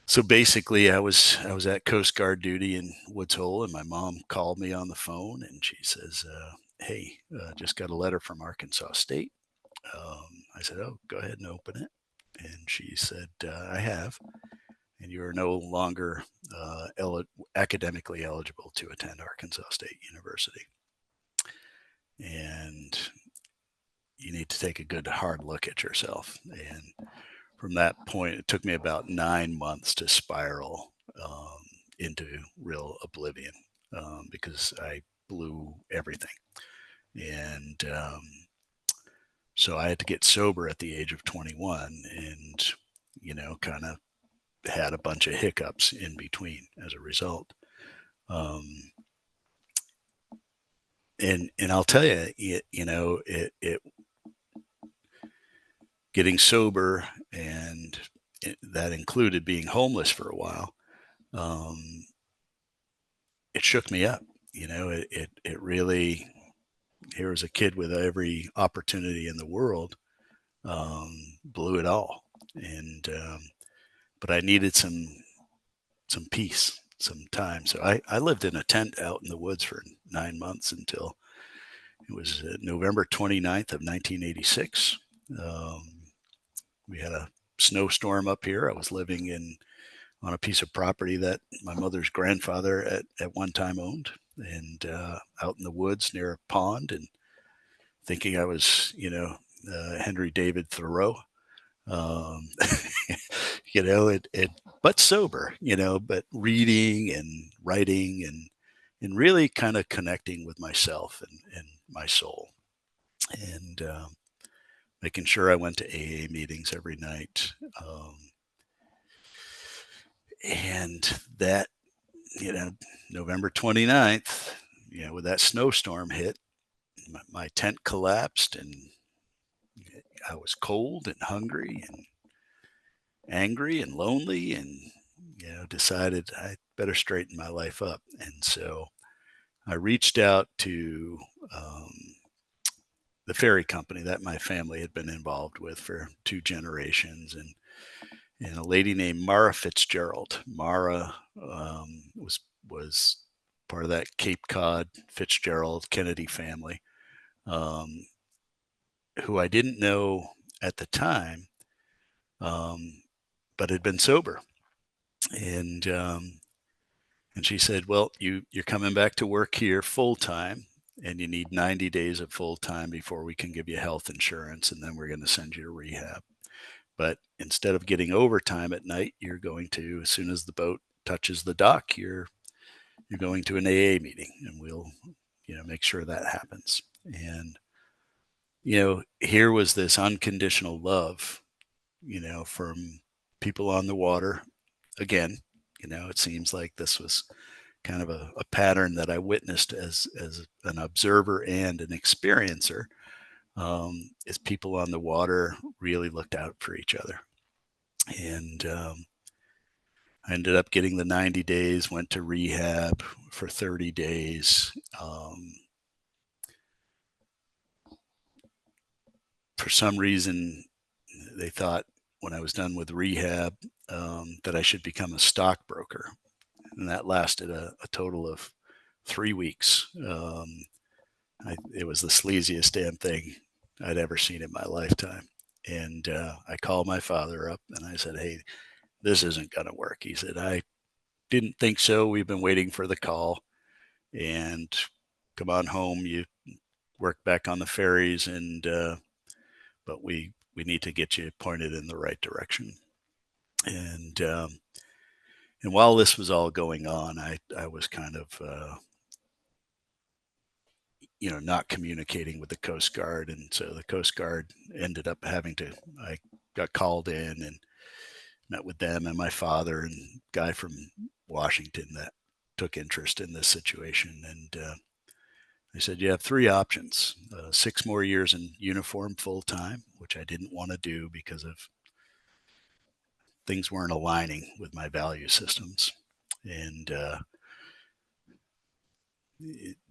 so basically, I was at Coast Guard duty in Woods Hole, and my mom called me on the phone, and she says, "Hey, just got a letter from Arkansas State." I said, "Oh, go ahead and open it." And she said, "I have, and you are no longer academically eligible to attend Arkansas State University, and you need to take a good hard look at yourself." And from that point, it took me about 9 months to spiral into real oblivion, because I blew everything. And so I had to get sober at the age of 21, and, kind of had a bunch of hiccups in between as a result. Um, and I'll tell you, it getting sober, and that included being homeless for a while. Um, it shook me up. It really, here was a kid with every opportunity in the world, blew it all. And, but I needed some peace, some time. So I lived in a tent out in the woods for 9 months until it was November 29th of 1986. Um, we had a snowstorm up here. I was living on a piece of property that my mother's grandfather at one time owned, and out in the woods near a pond, and thinking I was, Henry David Thoreau, um, but sober, but reading and writing, and really kind of connecting with myself and my soul, and making sure I went to AA meetings every night. And that, you know, November 29th, with that snowstorm hit, my tent collapsed, and I was cold and hungry and angry and lonely, and, decided I better straighten my life up. And so I reached out to the ferry company that my family had been involved with for two generations, and a lady named Mara Fitzgerald. Mara was part of that Cape Cod Fitzgerald Kennedy family, um, who I didn't know at the time, um, but had been sober. And and she said, "Well, you're coming back to work here full time, and you need 90 days of full time before we can give you health insurance, and then we're going to send you to rehab. But instead of getting overtime at night, you're going to, as soon as the boat touches the dock, you're going to an AA meeting, and we'll, make sure that happens." And here was this unconditional love, from people on the water. Again, it seems like this was kind of a pattern that I witnessed as an observer and an experiencer, as people on the water really looked out for each other. And I ended up getting the 90 days, went to rehab for 30 days. For some reason, they thought when I was done with rehab that I should become a stockbroker. And that lasted a total of 3 weeks. It was the sleaziest damn thing I'd ever seen in my lifetime. And I called my father up and I said, "Hey, this isn't going to work." He said, "I didn't think so. We've been waiting for the call. And come on home. You work back on the ferries, and but we need to get you pointed in the right direction." And and while this was all going on, I was kind of not communicating with the Coast Guard, and so the Coast Guard ended up having to. I got called in and met with them and my father and guy from Washington that took interest in this situation, and they said, "You have three options: 6 more years in uniform full time," which I didn't want to do because of things weren't aligning with my value systems, and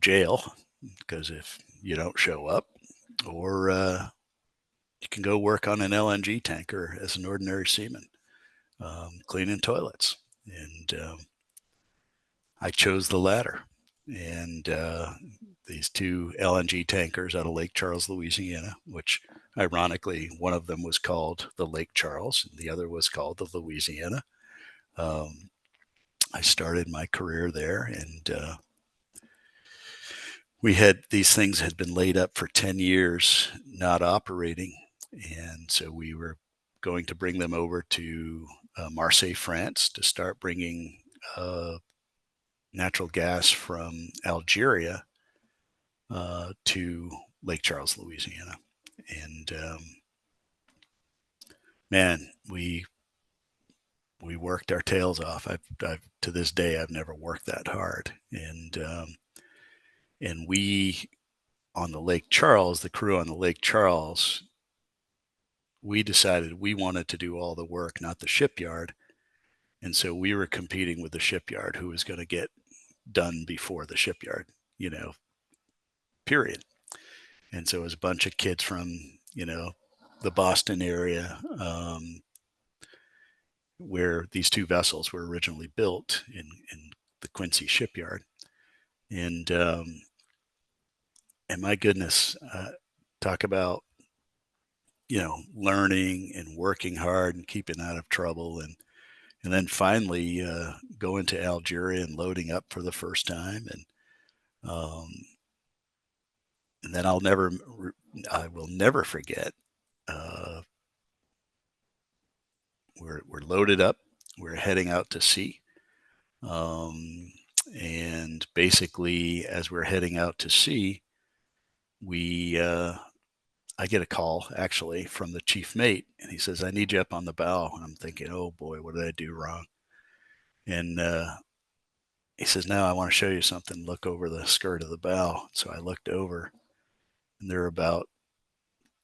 jail, because if you don't show up, or you can go work on an LNG tanker as an ordinary seaman, cleaning toilets. And I chose the latter. And these two LNG tankers out of Lake Charles, Louisiana, which ironically, one of them was called the Lake Charles and the other was called the Louisiana. I started my career there, and we had these things had been laid up for 10 years, not operating. And so we were going to bring them over to Marseille, France, to start bringing natural gas from Algeria to Lake Charles, Louisiana. And man, we worked our tails off. I've to this day, I've never worked that hard. And we on the Lake Charles, the crew on the Lake Charles, we decided we wanted to do all the work, not the shipyard. And so we were competing with the shipyard, who was going to get done before the shipyard, period. And so it was a bunch of kids from, the Boston area, where these two vessels were originally built in the Quincy shipyard. And my goodness, talk about, learning and working hard and keeping out of trouble. And then finally going to Algeria and loading up for the first time. And then I will never forget, we're loaded up, we're heading out to sea. And basically, as we're heading out to sea, I get a call actually from the chief mate, and he says, "I need you up on the bow." And I'm thinking, "Oh boy, what did I do wrong?" And he says, "Now I want to show you something. Look over the skirt of the bow." So I looked over, and there were about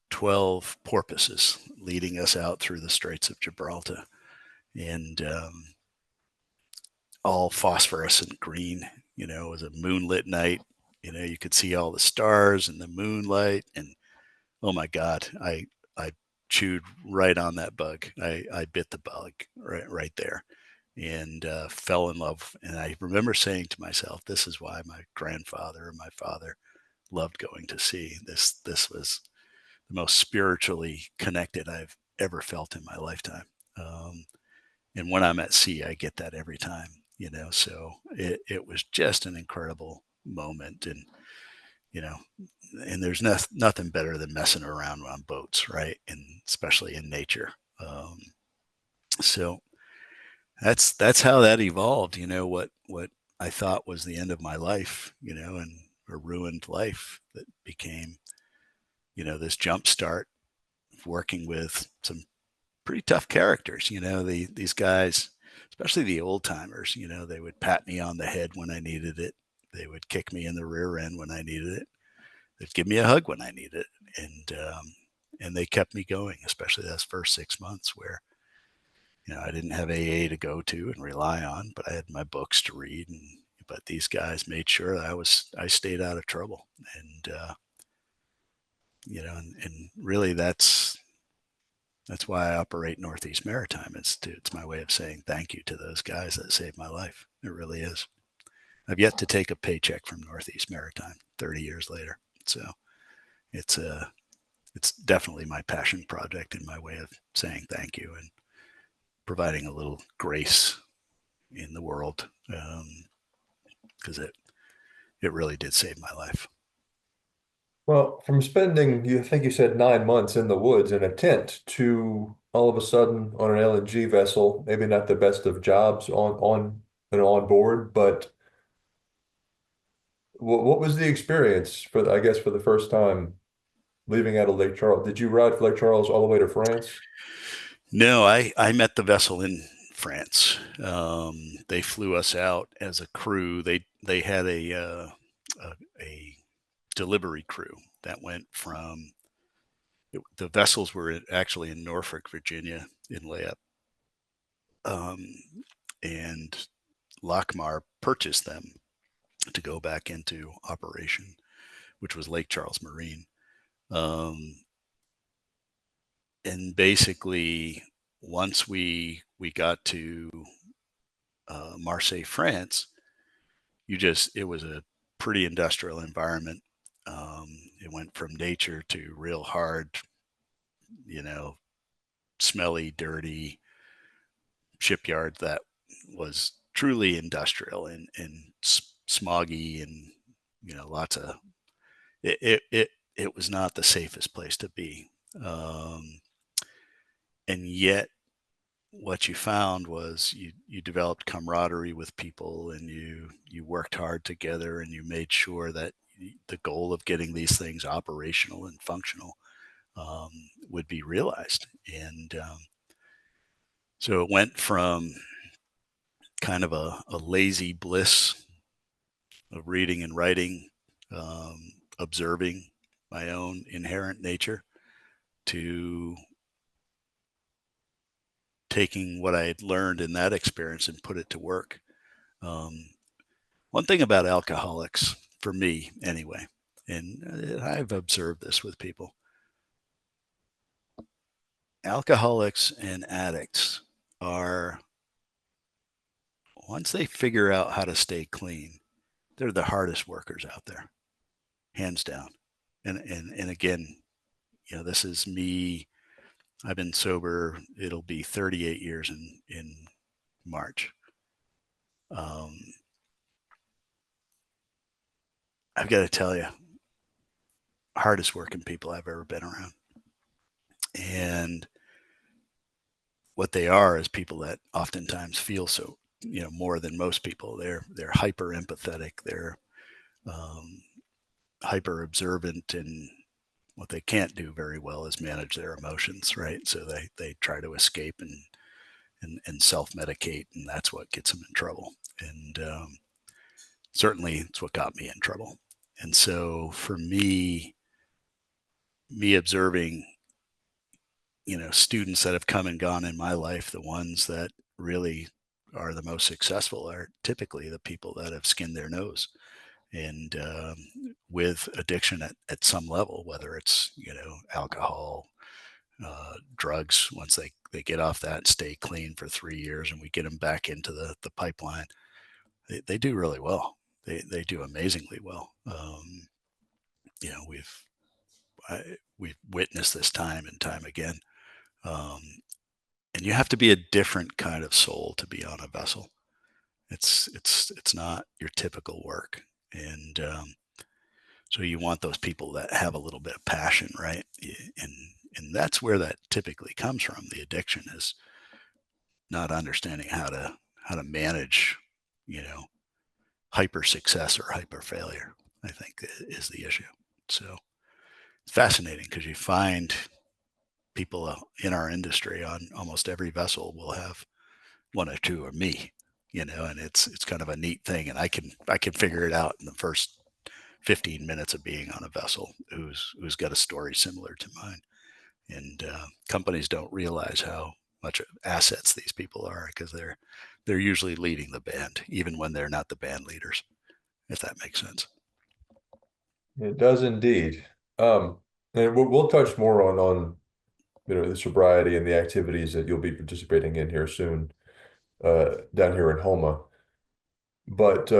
12 porpoises leading us out through the Straits of Gibraltar, and all phosphorescent green. It was a moonlit night. You could see all the stars and the moonlight, and oh my God, I chewed right on that bug. I bit the bug right there, and fell in love. And I remember saying to myself, "This is why my grandfather and my father loved going to sea. This was the most spiritually connected I've ever felt in my lifetime." And when I'm at sea, I get that every time. So it was just an incredible moment. And you know, and there's nothing better than messing around on boats, right? And especially in nature. So that's how that evolved. What I thought was the end of my life, and a ruined life that became, this jump start of working with some pretty tough characters. These guys, especially the old timers. They would pat me on the head when I needed it. They would kick me in the rear end when I needed it. They'd give me a hug when I needed it, and they kept me going, especially those first 6 months where I didn't have AA to go to and rely on, but I had my books to read. But these guys made sure that I stayed out of trouble. And, and really that's why I operate Northeast Maritime. It's my way of saying thank you to those guys that saved my life. It really is. I've yet to take a paycheck from Northeast Maritime 30 years later. So it's a it's definitely my passion project and my way of saying thank you and providing a little grace in the world, because it really did save my life. Well, from spending, you think you said 9 months in the woods in a tent to all of a sudden on an LNG vessel, maybe not the best of jobs on board, but what was the experience for, I guess, for the first time leaving out of Lake Charles? Did you ride Lake Charles all the way to France? No, I met the vessel in France. They flew us out as a crew. They had a delivery crew that went from the vessels were actually in Norfolk, Virginia, in layup, um, and Lockmar purchased them to go back into operation, which was Lake Charles Marine. Um, and basically, once we got to Marseille, France, it was a pretty industrial environment. It went from nature to real hard, you know, smelly, dirty shipyard that was truly industrial and smoggy and lots of it was not the safest place to be. Um, and yet what you found was you developed camaraderie with people and you worked hard together and you made sure that the goal of getting these things operational and functional um, would be realized. And so it went from kind of a lazy bliss of reading and writing, observing my own inherent nature, to taking what I had learned in that experience and put it to work. Um, One thing about alcoholics, for me anyway, and I've observed this with people, alcoholics and addicts are, once they figure out how to stay clean, they're the hardest workers out there, hands down. And again, this is me. I've been sober. It'll be 38 years in March. Um, I've got to tell you, hardest working people I've ever been around. And what they are is people that oftentimes feel so, more than most people. They're hyper empathetic. They're um, hyper observant, and what they can't do very well is manage their emotions, right? So they try to escape and self medicate, and that's what gets them in trouble. And certainly, it's what got me in trouble. And so for me observing, students that have come and gone in my life, the ones that really are the most successful are typically the people that have skinned their nose and with addiction at some level, whether it's alcohol, drugs. Once they get off that and stay clean for 3 years, and we get them back into the pipeline, they do really well. They do amazingly well. You know, we've witnessed this time and time again. Um, and you have to be a different kind of soul to be on a vessel. It's not your typical work, and so you want those people that have a little bit of passion, right? And that's where that typically comes from. The addiction is not understanding how to manage, you know, hyper success or hyper failure. I think is the issue. So it's fascinating because you find people in our industry on almost every vessel will have one or two of me, and it's kind of a neat thing. And I can figure it out in the first 15 minutes of being on a vessel who's got a story similar to mine. And companies don't realize much assets these people are, because they're usually leading the band, even when they're not the band leaders, if that makes sense. It does indeed. Um, and we'll touch more on the sobriety and the activities that you'll be participating in here soon, down here in Houma. But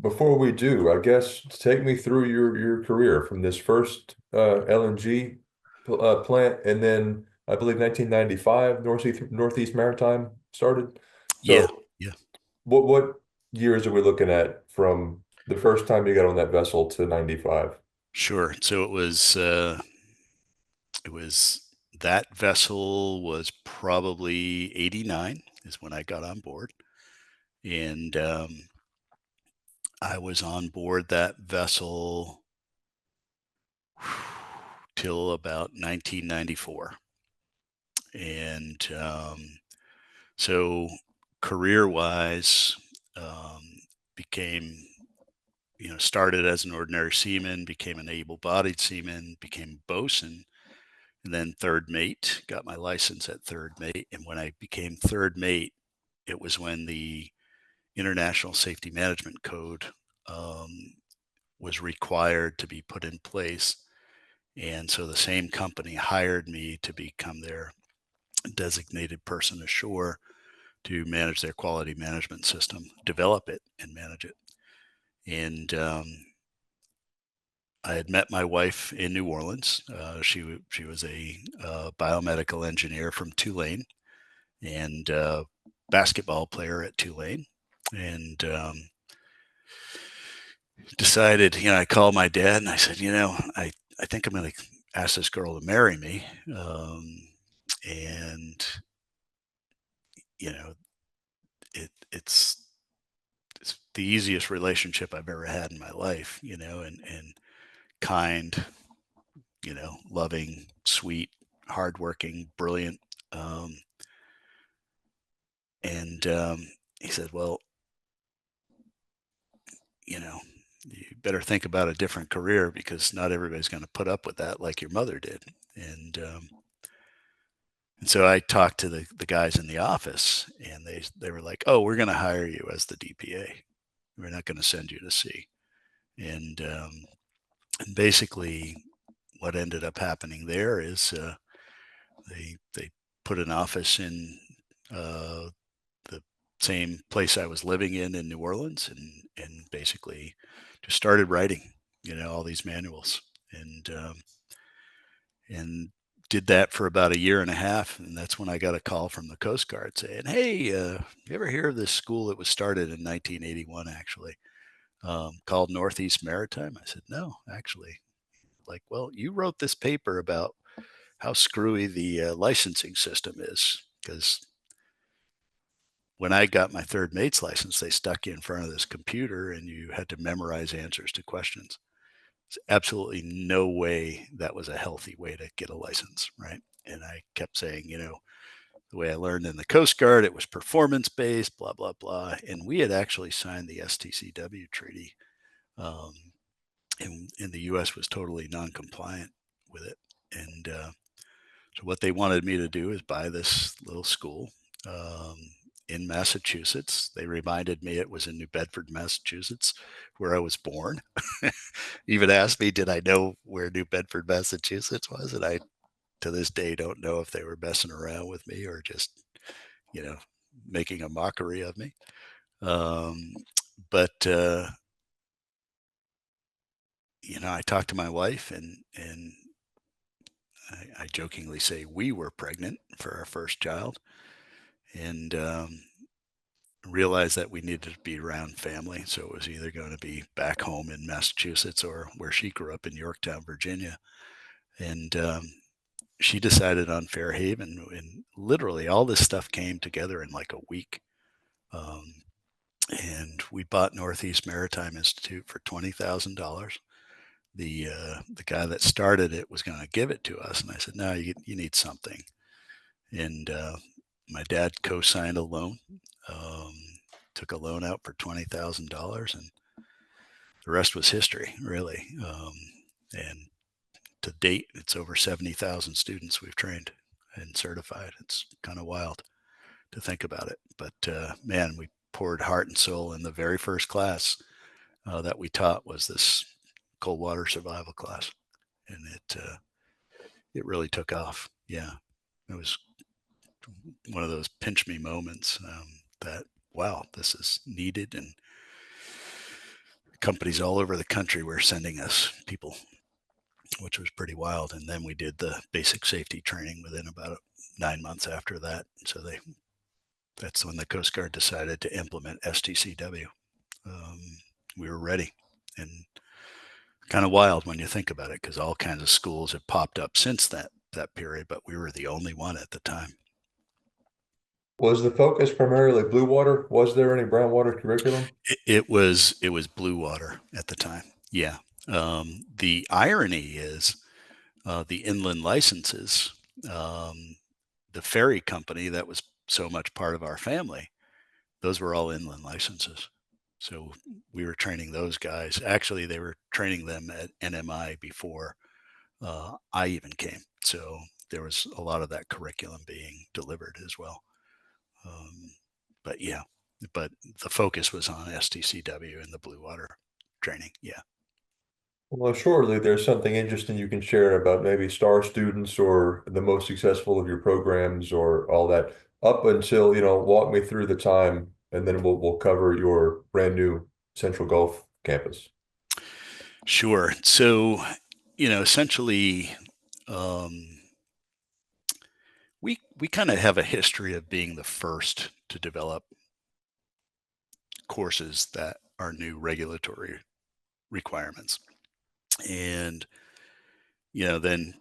before we do, I guess take me through your career from this first LNG plant, and then I believe 1995 Northeast Maritime started. Yeah, So yeah, what years are we looking at from the first time you got on that vessel to 95? sure. So it was that vessel was probably 89 is when I got on board. And I was on board that vessel till about 1994. And so career wise, um, became, started as an ordinary seaman, became an able bodied seaman, became bosun, and then third mate, got my license at third mate. And when I became third mate, it was when the International Safety Management Code um, was required to be put in place. And so the same company hired me to become their designated person ashore to manage their quality management system, develop it, and manage it. And I had met my wife in New Orleans. She was a biomedical engineer from Tulane and basketball player at Tulane. And decided, I called my dad and I said, I think I'm going to ask this girl to marry me. And, you know, it's the easiest relationship I've ever had in my life, and kind, loving, sweet, hardworking, brilliant. Um, and he said, well, you know, you better think about a different career because not everybody's going to put up with that like your mother did. And so I talked to the guys in the office, and they were like, "Oh, we're going to hire you as the DPA. We're not going to send you to sea." And basically, what ended up happening there is they put an office in the same place I was living in New Orleans, and basically just started writing, all these manuals, and did that for about a year and a half. And that's when I got a call from the Coast Guard saying, "Hey, you ever hear of this school that was started in 1981, actually, called Northeast Maritime?" I said, "No, actually." Like, well, you wrote this paper about how screwy the licensing system is. Because when I got my third mate's license, they stuck you in front of this computer and you had to memorize answers to questions. There's absolutely no way that was a healthy way to get a license, right? And I kept saying, the way I learned in the Coast Guard, it was performance based, blah, blah, blah. And we had actually signed the STCW treaty, um, and the US was totally non compliant with it. And so what they wanted me to do is buy this little school um, in Massachusetts. They reminded me it was in New Bedford, Massachusetts, where I was born. Even asked me, did I know where New Bedford, Massachusetts was? And I, to this day, don't know if they were messing around with me or just, you know, making a mockery of me. Um, but I talked to my wife, and I jokingly say we were pregnant for our first child, and realized that we needed to be around family. So it was either going to be back home in Massachusetts or where she grew up in Yorktown, Virginia. And she decided on Fairhaven, and literally all this stuff came together in like a week. Um, and we bought Northeast Maritime Institute for $20,000. The guy that started it was going to give it to us, and I said, "No, you need something." And my dad co-signed a loan, um, took a loan out for $20,000, and the rest was history, really. And to date, it's over 70,000 students we've trained, and certified. It's kind of wild to think about it. But man, we poured heart and soul in the very first class that we taught was this cold water survival class, and it really took off. Yeah, it was one of those pinch me moments that wow, this is needed, and companies all over the country were sending us people, which was pretty wild. And then we did the basic safety training within about 9 months after that. So that's when the Coast Guard decided to implement STCW. Um, we were ready, and kind of wild when you think about it, because all kinds of schools have popped up since that period, but we were the only one at the time. Was the focus primarily blue water? Was there any brown water curriculum? It was blue water at the time. Yeah. The irony is the inland licenses, um, the ferry company that was so much part of our family, those were all inland licenses. So we were training those guys. Actually, they were training them at NMI before I even came. So there was a lot of that curriculum being delivered as well. Um, but yeah, but the focus was on STCW and the blue water training. Yeah. Well, surely there's something interesting you can share about maybe star students or the most successful of your programs or all that up until, walk me through the time and then we'll cover your brand new Central Gulf campus. Sure. So, essentially, um, we kind of have a history of being the first to develop courses that are new regulatory requirements. And, then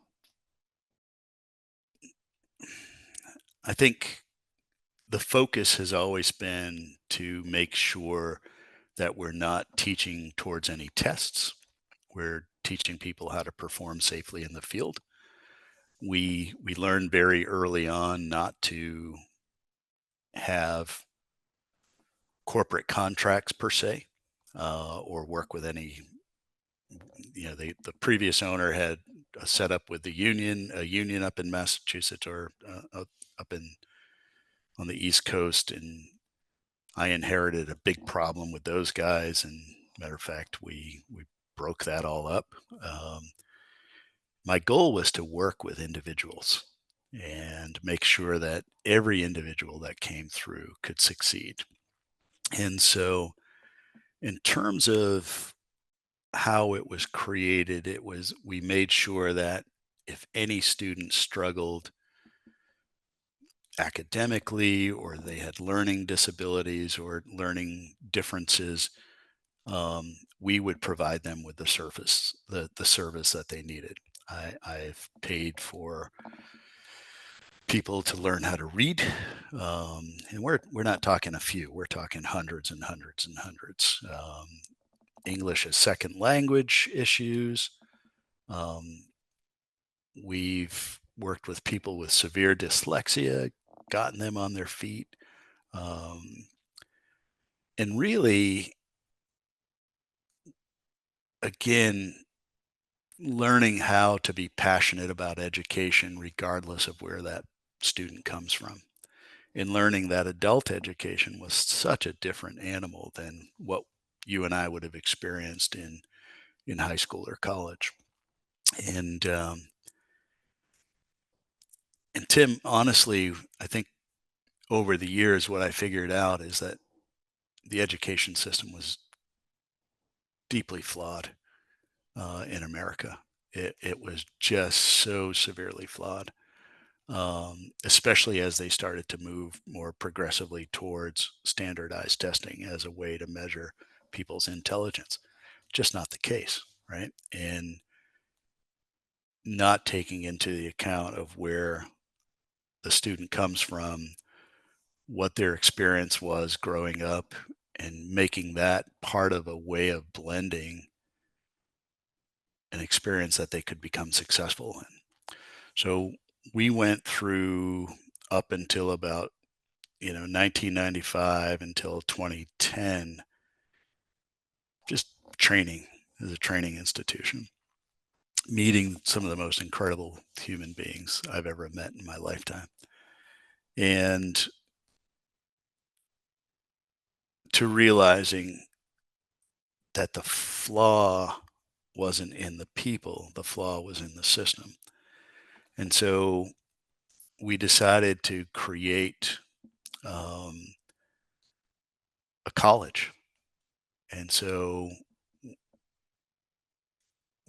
I think the focus has always been to make sure that we're not teaching towards any tests. We're teaching people how to perform safely in the field. We learned very early on not to have corporate contracts per se, or work with any. The previous owner had a setup with a union up in Massachusetts, or up in on the East Coast, and I inherited a big problem with those guys. And matter of fact, we broke that all up. My goal was to work with individuals and make sure that every individual that came through could succeed. And so, in terms of how it was created, we made sure that if any student struggled academically, or they had learning disabilities or learning differences, we would provide them with the service that they needed. I've paid for people to learn how to read, and we're not talking a few. We're talking hundreds and hundreds and hundreds. English as second language issues. Um, we've worked with people with severe dyslexia, gotten them on their feet, um, and really, again, learning how to be passionate about education regardless of where that student comes from, and learning that adult education was such a different animal than what you and I would have experienced in high school or college. And um, and Tim, honestly, I think over the years what I figured out is that the education system was deeply flawed in America. It was just so severely flawed, especially as they started to move more progressively towards standardized testing as a way to measure people's intelligence. Just not the case, right? And not taking into the account of where the student comes from, what their experience was growing up, and making that part of a way of blending an experience that they could become successful in. So we went through up until about 1995 until 2010, just training as a training institution. meeting some of the most incredible human beings I've ever met in my lifetime. And to realizing that the flaw wasn't in the people, the flaw was in the system. And so we decided to create um, a college. And so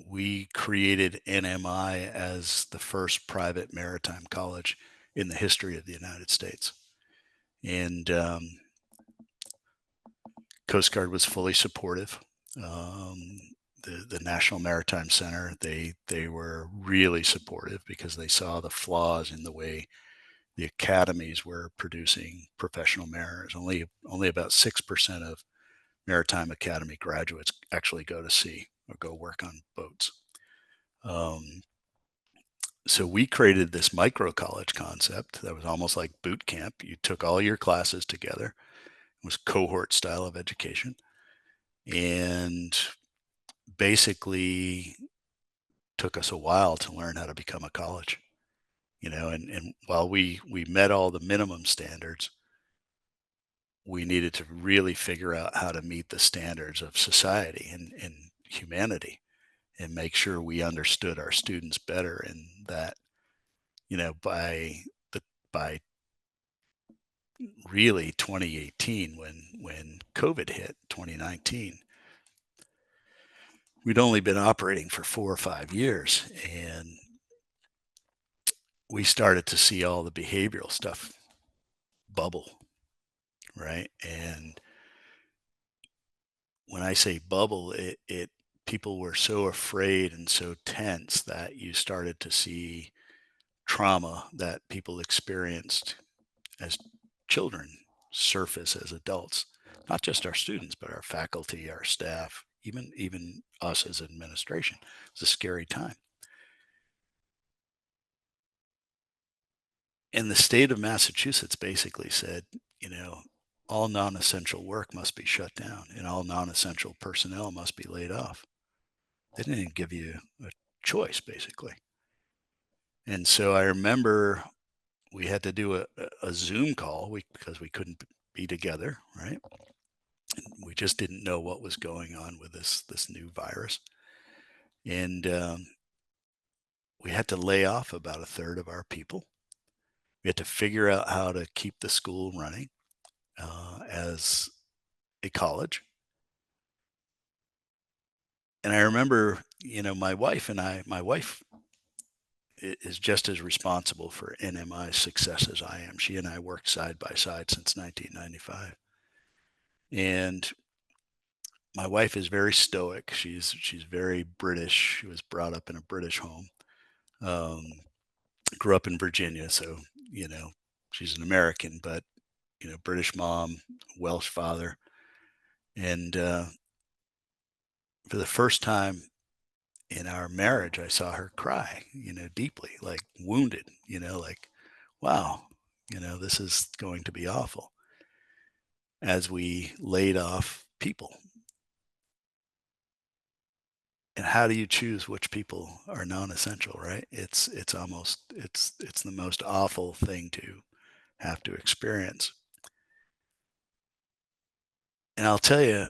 we created NMI as the first private maritime college in the history of the United States. And Coast Guard was fully supportive. Um, the National Maritime Center, they were really supportive because they saw the flaws in the way the academies were producing professional mariners. Only about 6% of maritime academy graduates actually go to sea or go work on boats. Um, so we created this micro college concept that was almost like boot camp. You took all your classes together. It was cohort style of education, and basically took us a while to learn how to become a college. And while we met all the minimum standards, we needed to really figure out how to meet the standards of society and humanity, and make sure we understood our students better, and that the by really 2018, when COVID hit 2019, we'd only been operating for 4 or 5 years, and we started to see all the behavioral stuff bubble, right? And when I say bubble, it people were so afraid and so tense that you started to see trauma that people experienced as children surface as adults. Not just our students, but our faculty, our staff, even us as administration. It's a scary time. And the state of Massachusetts basically said, you know, all non-essential work must be shut down and all non-essential personnel must be laid off. They didn't even give you a choice, basically. And so I remember we had to do a Zoom call because we couldn't be together, right? We just didn't know what was going on with this new virus, and we had to lay off about a third of our people. We had to figure out how to keep the school running as a college. And I remember, my wife is just as responsible for NMI's success as I am. She and I worked side by side since 1995. And my wife is very stoic. She's very British. She was brought up in a British home. Um, Grew up in Virginia, so you know she's an American, but British mom, Welsh father, and for the first time in our marriage, I saw her cry, deeply, like wounded, like, wow, this is going to be awful as we laid off people. And how do you choose which people are non-essential, right? It's the most awful thing to have to experience. And I'll tell you,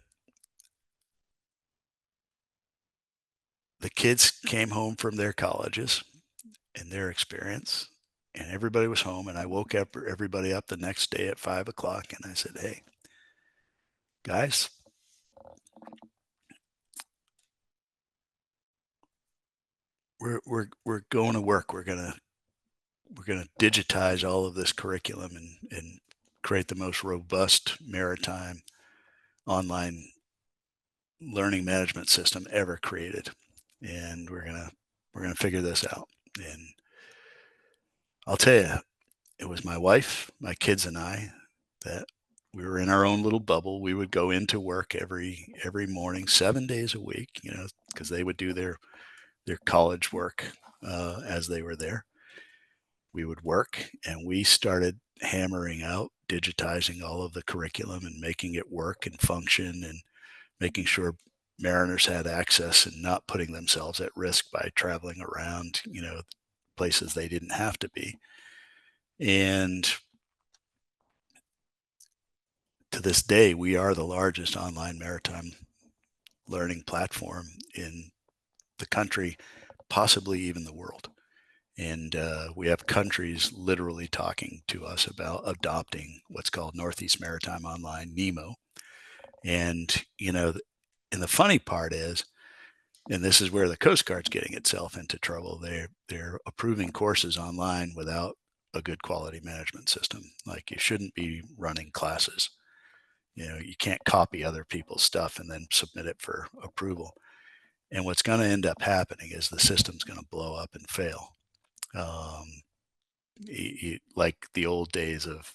the kids came home from their colleges and their experience, and everybody was home. And I woke up everybody up the next day at 5 o'clock, and I said, "Hey, guys, we're going to work. We're gonna digitize all of this curriculum and create the most robust maritime online learning management system ever created, and we're gonna figure this out." And I'll tell you, it was my wife, my kids, and I that we were in our own little bubble. We would go into work every morning, 7 days a week, because they would do their college work as they were there. We would work, and we started hammering out digitizing all of the curriculum and making it work and function, and making sure mariners had access and not putting themselves at risk by traveling around, places they didn't have to be. And to this day, we are the largest online maritime learning platform in the country, possibly even the world. And we have countries literally talking to us about adopting what's called Northeast Maritime Online, NEMO. And, and the funny part is, and this is where the Coast Guard's getting itself into trouble. They're approving courses online without a good quality management system. Like, you shouldn't be running classes. You can't copy other people's stuff and then submit it for approval. And what's going to end up happening is the system's going to blow up and fail. Um, like the old days of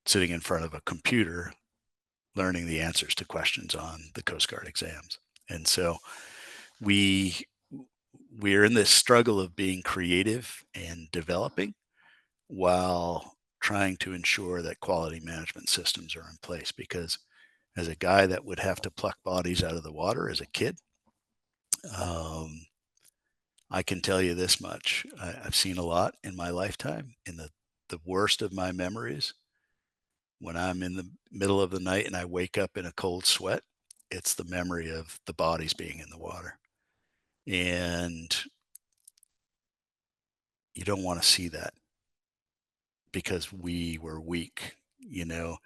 sitting in front of a computer learning the answers to questions on the Coast Guard exams. And so we we're in this struggle of being creative and developing while trying to ensure that quality management systems are in place. Because as a guy that would have to pluck bodies out of the water as a kid, um, I can tell you this much. I've seen a lot in my lifetime. In the worst of my memories, when I'm in the middle of the night and I wake up in a cold sweat, it's the memory of the bodies being in the water. And you don't want to see that because we were weak, you know.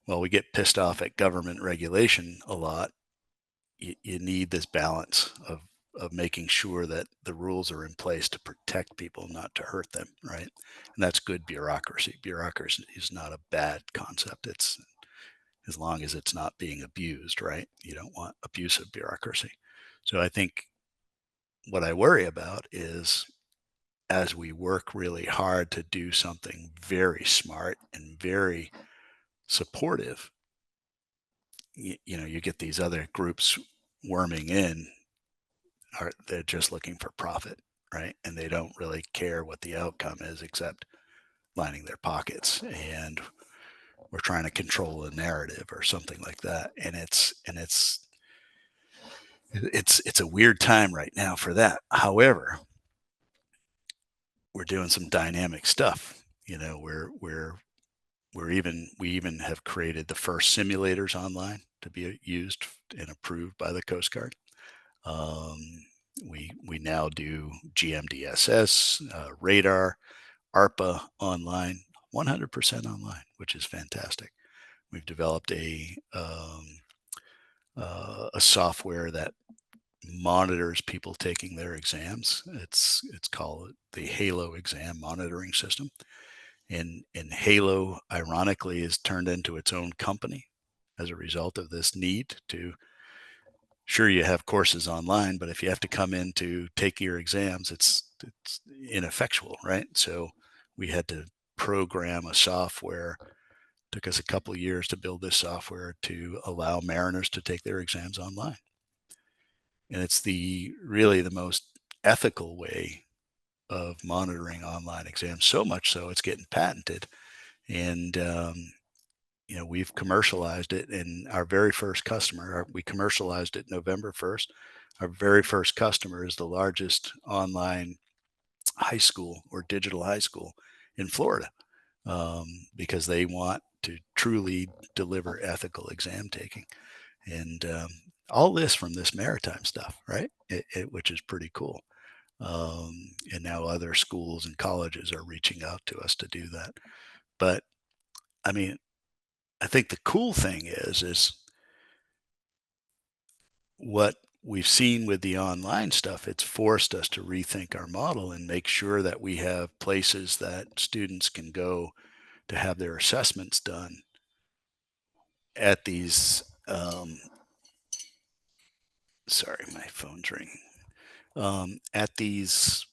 Well, we get pissed off at government regulation a lot. You need this balance of making sure that the rules are in place to protect people, not to hurt them, right? And that's good bureaucracy. Bureaucracy is not a bad concept. It's as long as it's not being abused, right? You don't want abusive bureaucracy. So I think what I worry about is, as we work really hard to do something very smart and very supportive, you get these other groups worming in. They're just looking for profit, right? And they don't really care what the outcome is except lining their pockets. And we're trying to control a narrative or something like that. And it's a weird time right now for that. However, we're doing some dynamic stuff. We even have created the first simulators online to be used and approved by the Coast Guard. Um, we now do GMDSS, radar, ARPA online, 100% online, which is fantastic. We've developed a software that monitors people taking their exams. It's called the Halo exam monitoring system. And Halo, ironically, is turned into its own company as a result of this need to. Sure, you have courses online, but if you have to come in to take your exams, it's ineffectual, right? So we had to program a software. Took us a couple of years to build this software to allow mariners to take their exams online. And it's really the most ethical way of monitoring online exams. So much so it's getting patented. And we've commercialized it, and our very first customer, we commercialized it November 1st. Our very first customer is the largest online high school or digital high school in Florida, because they want to truly deliver ethical exam taking. And all this from this maritime stuff, right? Which is pretty cool. And now other schools and colleges are reaching out to us to do that. But I mean, I think the cool thing is what we've seen with the online stuff. It's forced us to rethink our model and make sure that we have places that students can go to have their assessments done at these. Sorry, my phone's ringing. At these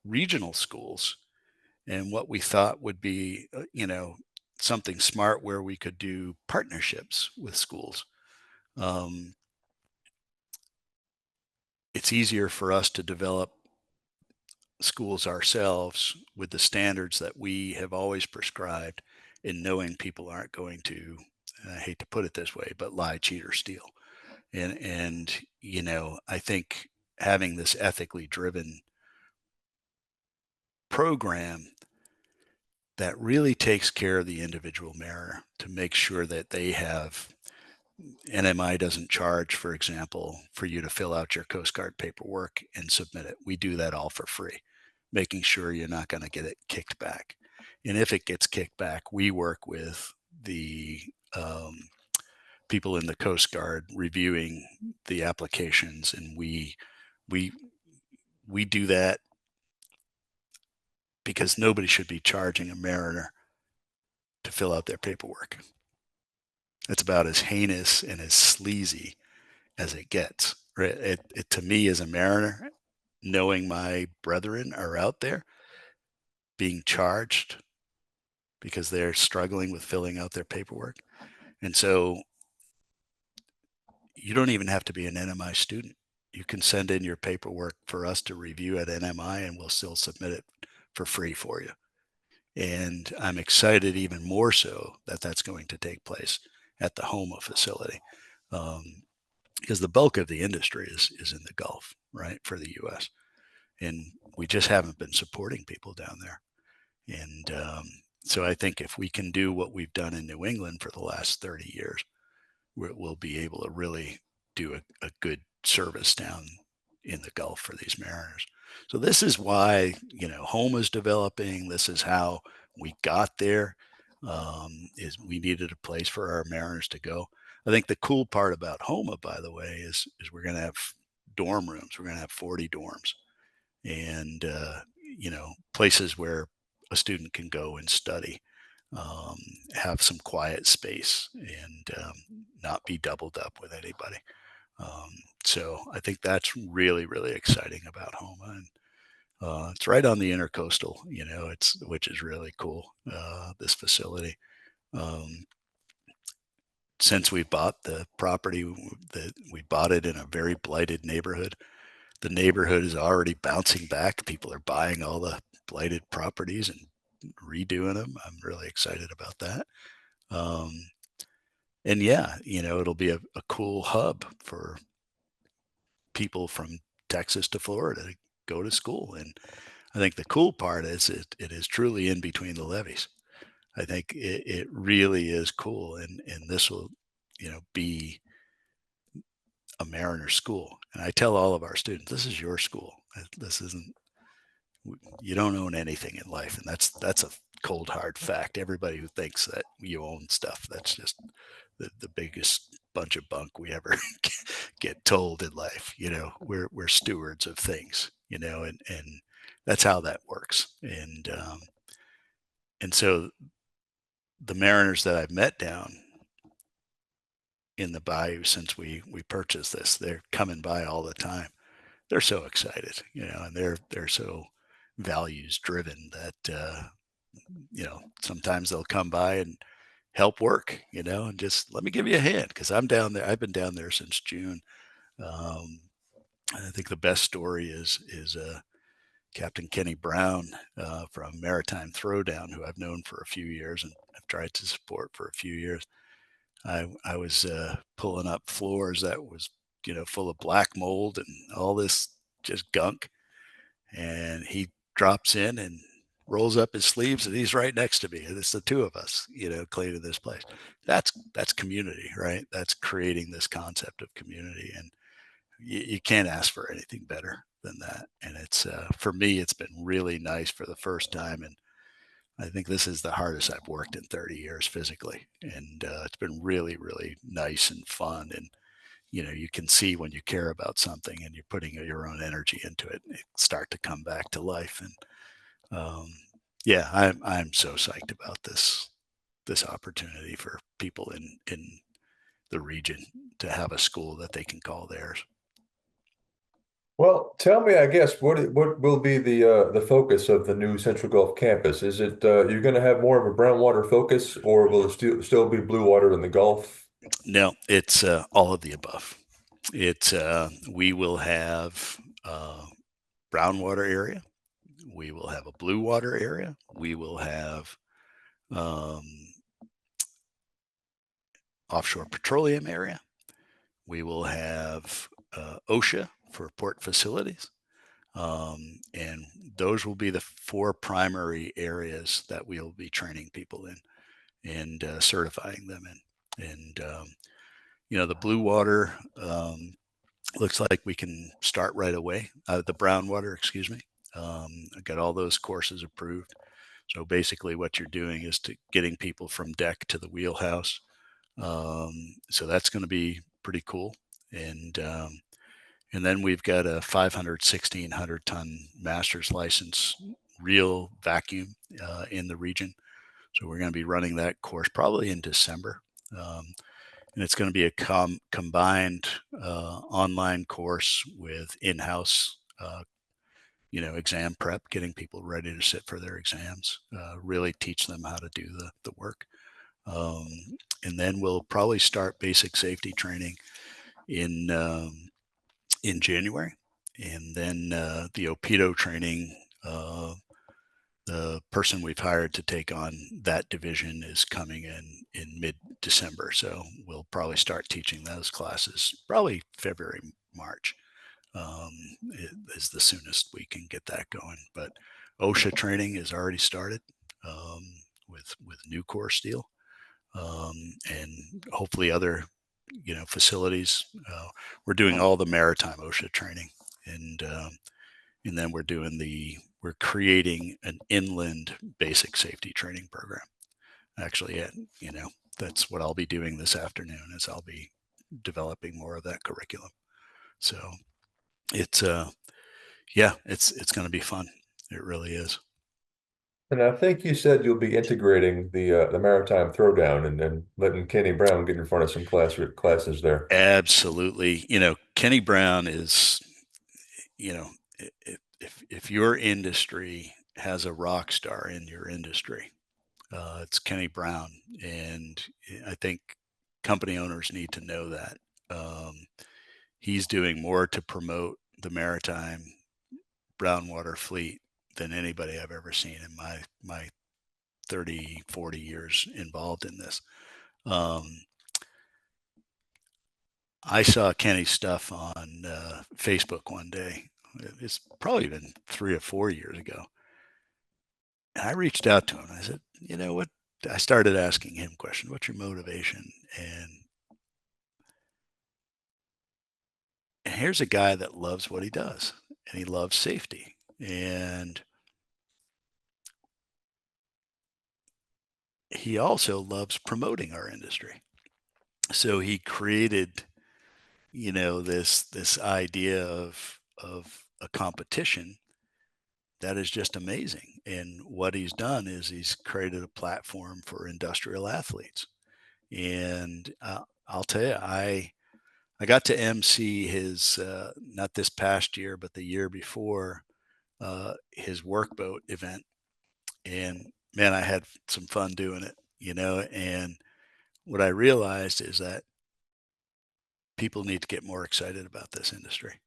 regional schools, and what we thought would be, something smart where we could do partnerships with schools. Um, it's easier for us to develop schools ourselves with the standards that we have always prescribed, in knowing people aren't going to, and I hate to put it this way, but lie, cheat, or steal. And I think having this ethically driven program that really takes care of the individual mariner to make sure that they have NMI doesn't charge, for example, for you to fill out your Coast Guard paperwork and submit it. We do that all for free, making sure you're not going to get it kicked back. And if it gets kicked back, we work with the people in the Coast Guard reviewing the applications, and we we do that because nobody should be charging a mariner to fill out their paperwork. It's about as heinous and as sleazy as it gets. Right? To me, as a mariner, knowing my brethren are out there being charged because they're struggling with filling out their paperwork. And so you don't even have to be an NMI student. You can send in your paperwork for us to review at NMI, and we'll still submit it for free for you. And I'm excited even more so that that's going to take place at the Houma facility, because the bulk of the industry is in the Gulf, right, for the U.S. And we just haven't been supporting people down there. And so I think if we can do what we've done in New England for the last 30 years, we'll be able to really do a good service down in the Gulf for these mariners. So this is why, Houma is developing. This is how we got there. Is we needed a place for our mariners to go. I think the cool part about Houma, by the way, is we're going to have dorm rooms. We're going to have 40 dorms, and places where a student can go and study, um, have some quiet space, and not be doubled up with anybody. Um, so I think that's really, really exciting about Houma. And it's right on the intercoastal, it's which is really cool. This facility, um, since we bought the property, that we bought it in a very blighted neighborhood. The neighborhood is already bouncing back. People are buying all the blighted properties and redoing them. I'm really excited about that. Um, and yeah, it'll be a cool hub for people from Texas to Florida to go to school. And I think the cool part is it is truly in between the levees. I think it really is cool. And this will, be a mariner school. And I tell all of our students, this is your school. This isn't, you don't own anything in life. And that's a cold, hard fact. Everybody who thinks that you own stuff, that's just the biggest bunch of bunk we ever get told in life. We're stewards of things, and that's how that works. And so the mariners that I've met down in the bayou since we purchased this, they're coming by all the time. They're so excited, and they're so values driven that sometimes they'll come by and help work, and just let me give you a hand because I'm down there. I've been down there since June. Um, I think the best story is Captain Kenny Brown from Maritime Throwdown, who I've known for a few years and I've tried to support for a few years. I was pulling up floors that was full of black mold and all this just gunk, and he drops in and rolls up his sleeves and he's right next to me and it's the two of us cleaning this place. That's community, right? That's creating this concept of community, and you can't ask for anything better than that. And it's for me, it's been really nice for the first time, and I think this is the hardest I've worked in 30 years physically, and it's been really, really nice and fun. And you can see when you care about something and you're putting your own energy into it, it start to come back to life. And yeah, I'm so psyched about this opportunity for people in the region to have a school that they can call theirs. Well, tell me, I guess, what will be the focus of the new Central Gulf campus? Is it you're going to have more of a brown water focus, or will it still be blue water in the Gulf? No, it's all of the above. It's we will have a brown water area. We will have a blue water area. We will have um, offshore petroleum area. We will have OSHA for port facilities. And those will be the four primary areas that we'll be training people in and certifying them in. And, the blue water looks like we can start right away. The brown water, excuse me. I got all those courses approved. So basically, what you're doing is getting people from deck to the wheelhouse. So that's going to be pretty cool. And then we've got a 500, 1,600 ton master's license, real vacuum in the region. So we're going to be running that course probably in December. And it's going to be a combined online course with in-house, exam prep, getting people ready to sit for their exams, really teach them how to do the work. Um, and then we'll probably start basic safety training in in January, and then the OPIDO training. The person we've hired to take on that division is coming in mid-December, so we'll probably start teaching those classes probably February, March um, is the soonest we can get that going. But OSHA training is already started um, with Nucor Steel, and hopefully other facilities. We're doing all the maritime OSHA training, and then we're creating an inland basic safety training program. Actually, that's what I'll be doing this afternoon. Is I'll be developing more of that curriculum. So it's it's going to be fun. It really is. And I think you said you'll be integrating the maritime throwdown and letting Kenny Brown get in front of some classes there. Absolutely. Kenny Brown is, you know, if your industry has a rock star in your industry, it's Kenny Brown, and I think company owners need to know that. He's doing more to promote the maritime brown water fleet than anybody I've ever seen in my 30, 40 years involved in this. Um, I saw Kenny's stuff on Facebook one day. It's probably been 3 or 4 years ago. And I reached out to him. I said, you know what? I started asking him questions. What's your motivation? And here's a guy that loves what he does, and he loves safety. And he also loves promoting our industry. So he created, this idea of a competition that is just amazing. And what he's done is he's created a platform for industrial athletes. And I'll tell you, I got to MC his not this past year, but the year before his workboat event, and man, I had some fun doing it. And what I realized is that people need to get more excited about this industry,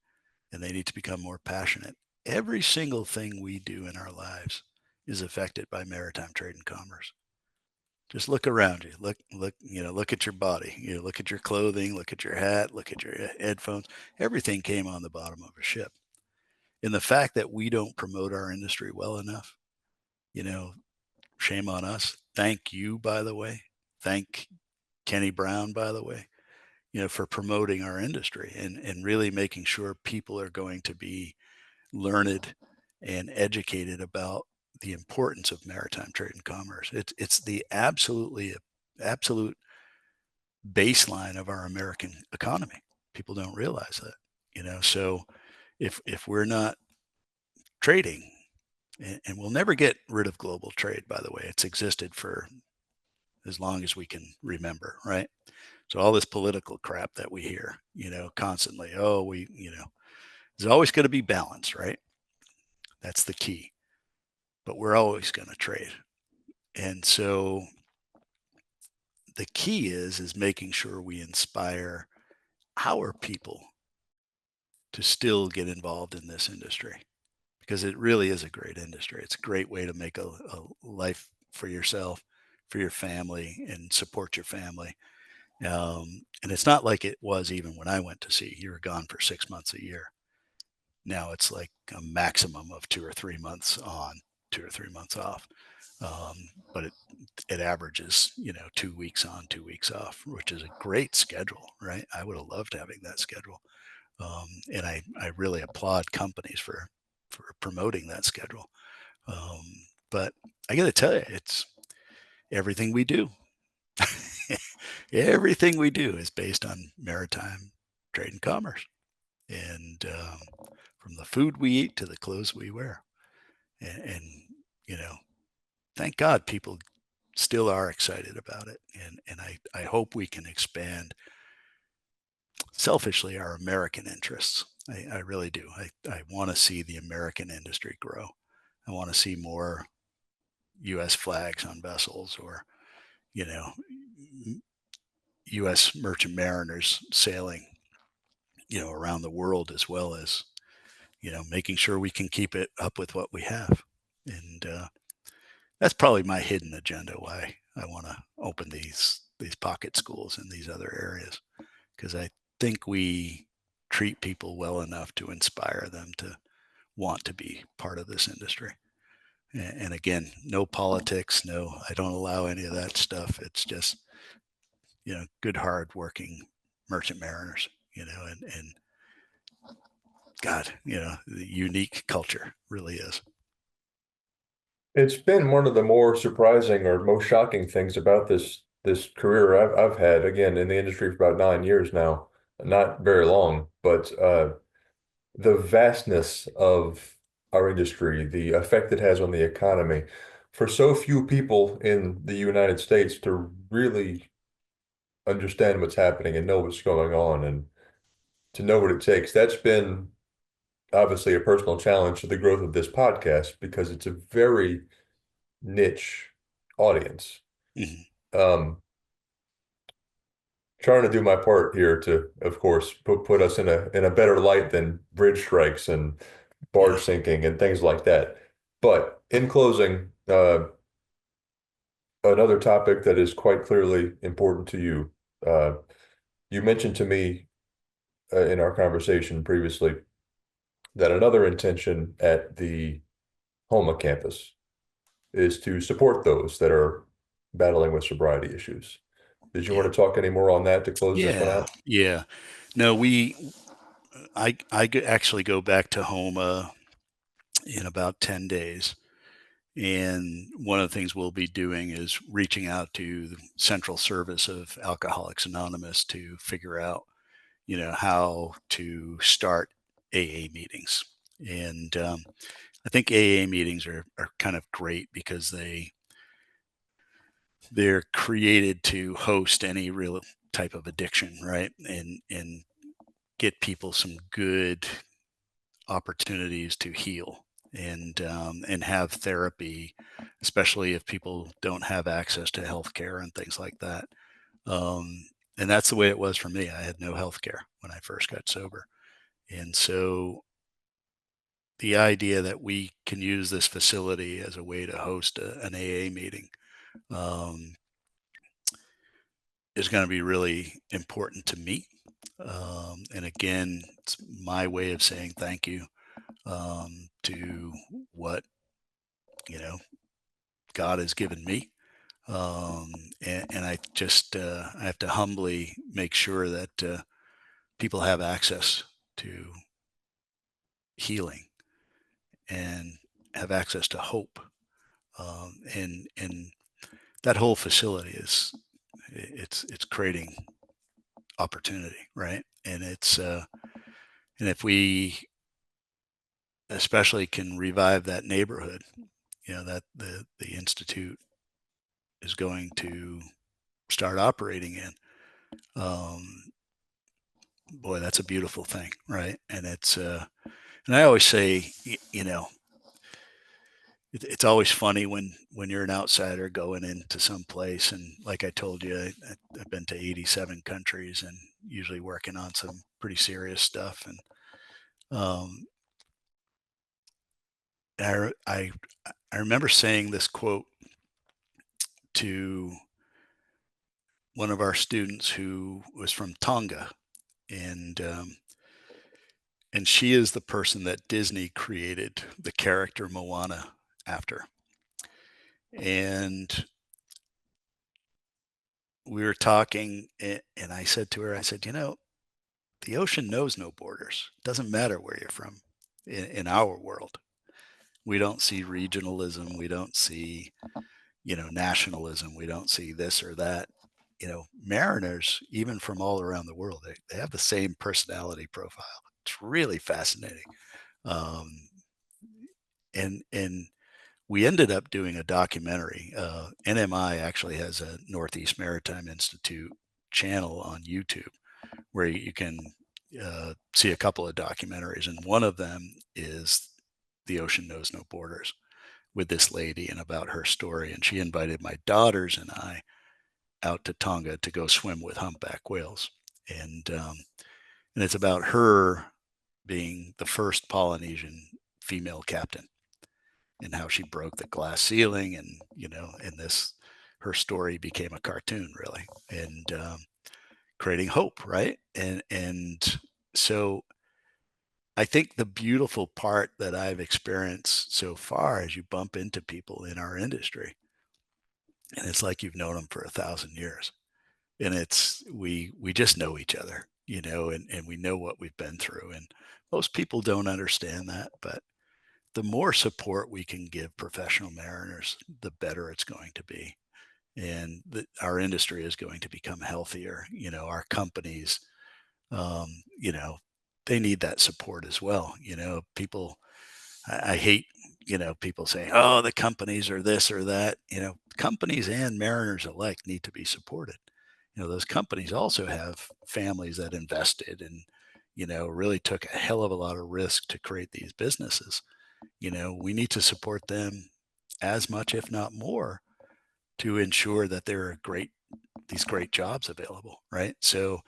and they need to become more passionate. Every single thing we do in our lives is affected by maritime trade and commerce. Just look around you. Look at your body. Look at your clothing, look at your hat, look at your headphones. Everything came on the bottom of a ship. And the fact that we don't promote our industry well enough, you know, shame on us. Thank you, by the way. Thank Kenny Brown, by the way, for promoting our industry and really making sure people are going to be learned and educated about the importance of maritime trade and commerce. It's the absolute baseline of our American economy. People don't realize that, So if we're not trading, and we'll never get rid of global trade, by the way, it's existed for as long as we can remember, right? So all this political crap that we hear, constantly, oh, there's always going to be balance, right? That's the key. But we're always going to trade. And so the key is making sure we inspire our people to still get involved in this industry, because it really is a great industry. It's a great way to make a life for yourself, for your family, and support your family. And it's not like it was even when I went to sea. You were gone for 6 months a year. Now it's like a maximum of 2 or 3 months on, 2 or 3 months off. Um, but it averages, 2 weeks on, 2 weeks off, which is a great schedule, right? I would have loved having that schedule. And I really applaud companies for promoting that schedule. Um, but I got to tell you, it's everything we do. Everything we do is based on maritime trade and commerce, and from the food we eat to the clothes we wear. And you know, thank God people still are excited about it, and I hope we can expand selfishly our American interests. I really do. I want to see the American industry grow. I want to see more U.S. flags on vessels, or you know U.S. merchant mariners sailing, around the world, as well as making sure we can keep it up with what we have. And that's probably my hidden agenda, why I want to open these pocket schools in these other areas, because I think we treat people well enough to inspire them to want to be part of this industry. And again, no politics, no, I don't allow any of that stuff. It's just, good, hard working merchant mariners, and God, the unique culture really is. It's been one of the more surprising or most shocking things about this career I've had, again, in the industry for about 9 years now. Not very long, but the vastness of our industry, the effect it has on the economy, for so few people in the United States to really understand what's happening and know what's going on and to know what it takes. That's been obviously a personal challenge to the growth of this podcast because it's a very niche audience. Mhm. Um, Trying to do my part here to, of course, put us in a better light than bridge strikes and barge Yeah. sinking and things like that. But in closing, another topic that is quite clearly important to you. Uh, you mentioned to me in our conversation previously that another intention at the Houma campus is to support those that are battling with sobriety issues. Did you Yeah. want to talk any more on that to close this one Yeah. out? Yeah. No, actually go back to Homa in about 10 days. And one of the things we'll be doing is reaching out to the central service of Alcoholics Anonymous to figure out, how to start AA meetings. And I think AA meetings are kind of great because they're created to host any real type of addiction, right? And get people some good opportunities to heal and have therapy, especially if people don't have access to healthcare and things like that. Um, and that's the way it was for me. I had no healthcare when I first got sober, and so the idea that we can use this facility as a way to host an AA meeting um, is going to be really important to me. And again, it's my way of saying thank you to what you know God has given me. And I have to humbly make sure that people have access to healing and have access to hope. And that whole facility it's creating opportunity, right? And if we especially can revive that neighborhood, that the institute is going to start operating in. Um, Boy, that's a beautiful thing, right? And I always say, it's always funny when you're an outsider going into some place, and like I told you, I've been to 87 countries and usually working on some pretty serious stuff. And um, I remember saying this quote to one of our students who was from Tonga, and and she is the person that Disney created the character Moana after. And we were talking, and I said to her, I said, the ocean knows no borders. It doesn't matter where you're from in our world. We don't see regionalism. We don't see, nationalism. We don't see this or that. Mariners, even from all around the world, they have the same personality profile. It's really fascinating. Um, and we ended up doing a documentary. NMI actually has a Northeast Maritime Institute channel on YouTube where you can see a couple of documentaries, and one of them is "The Ocean Knows No Borders" with this lady and about her story. And she invited my daughters and I out to Tonga to go swim with humpback whales, and and it's about her being the first Polynesian female captain and how she broke the glass ceiling, and and this her story became a cartoon really, and creating hope, right? And so I think the beautiful part that I've experienced so far is you bump into people in our industry, and it's like you've known them for 1,000 years, and it's we just know each other, and we know what we've been through, and most people don't understand that, but the more support we can give professional mariners, the better it's going to be. And our industry is going to become healthier. Our companies, um, you know, they need that support as well. People, I hate, people saying, oh, the companies are this or that. Companies and mariners alike need to be supported. Those companies also have families that invested and, really took a hell of a lot of risk to create these businesses. We need to support them as much, if not more, to ensure that there are these great jobs available, right? So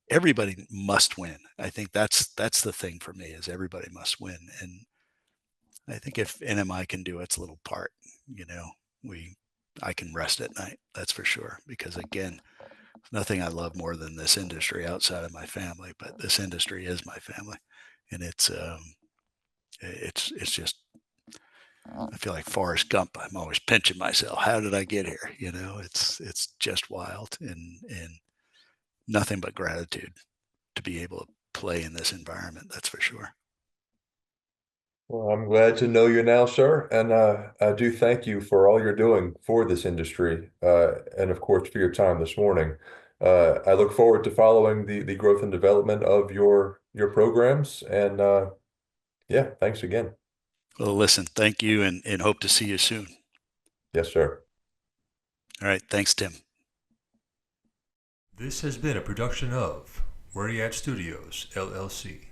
everybody must win. I think that's the thing for me is everybody must win. And I think if NMI can do its little part, you know, we I can rest at night. That's for sure. Because again, nothing I love more than this industry outside of my family, but this industry is my family, and it's just I feel like Forrest Gump. I'm always pinching myself. How did I get here? It's just wild, and nothing but gratitude to be able to play in this environment. That's for sure. Well, I'm glad to know you now, sir, and I do thank you for all you're doing for this industry, and of course for your time this morning. I look forward to following the growth and development of your programs, and yeah, thanks again. Well, listen, thank you, and hope to see you soon. Yes, sir. All right, thanks, Tim. This has been a production of Where You At Studios, LLC.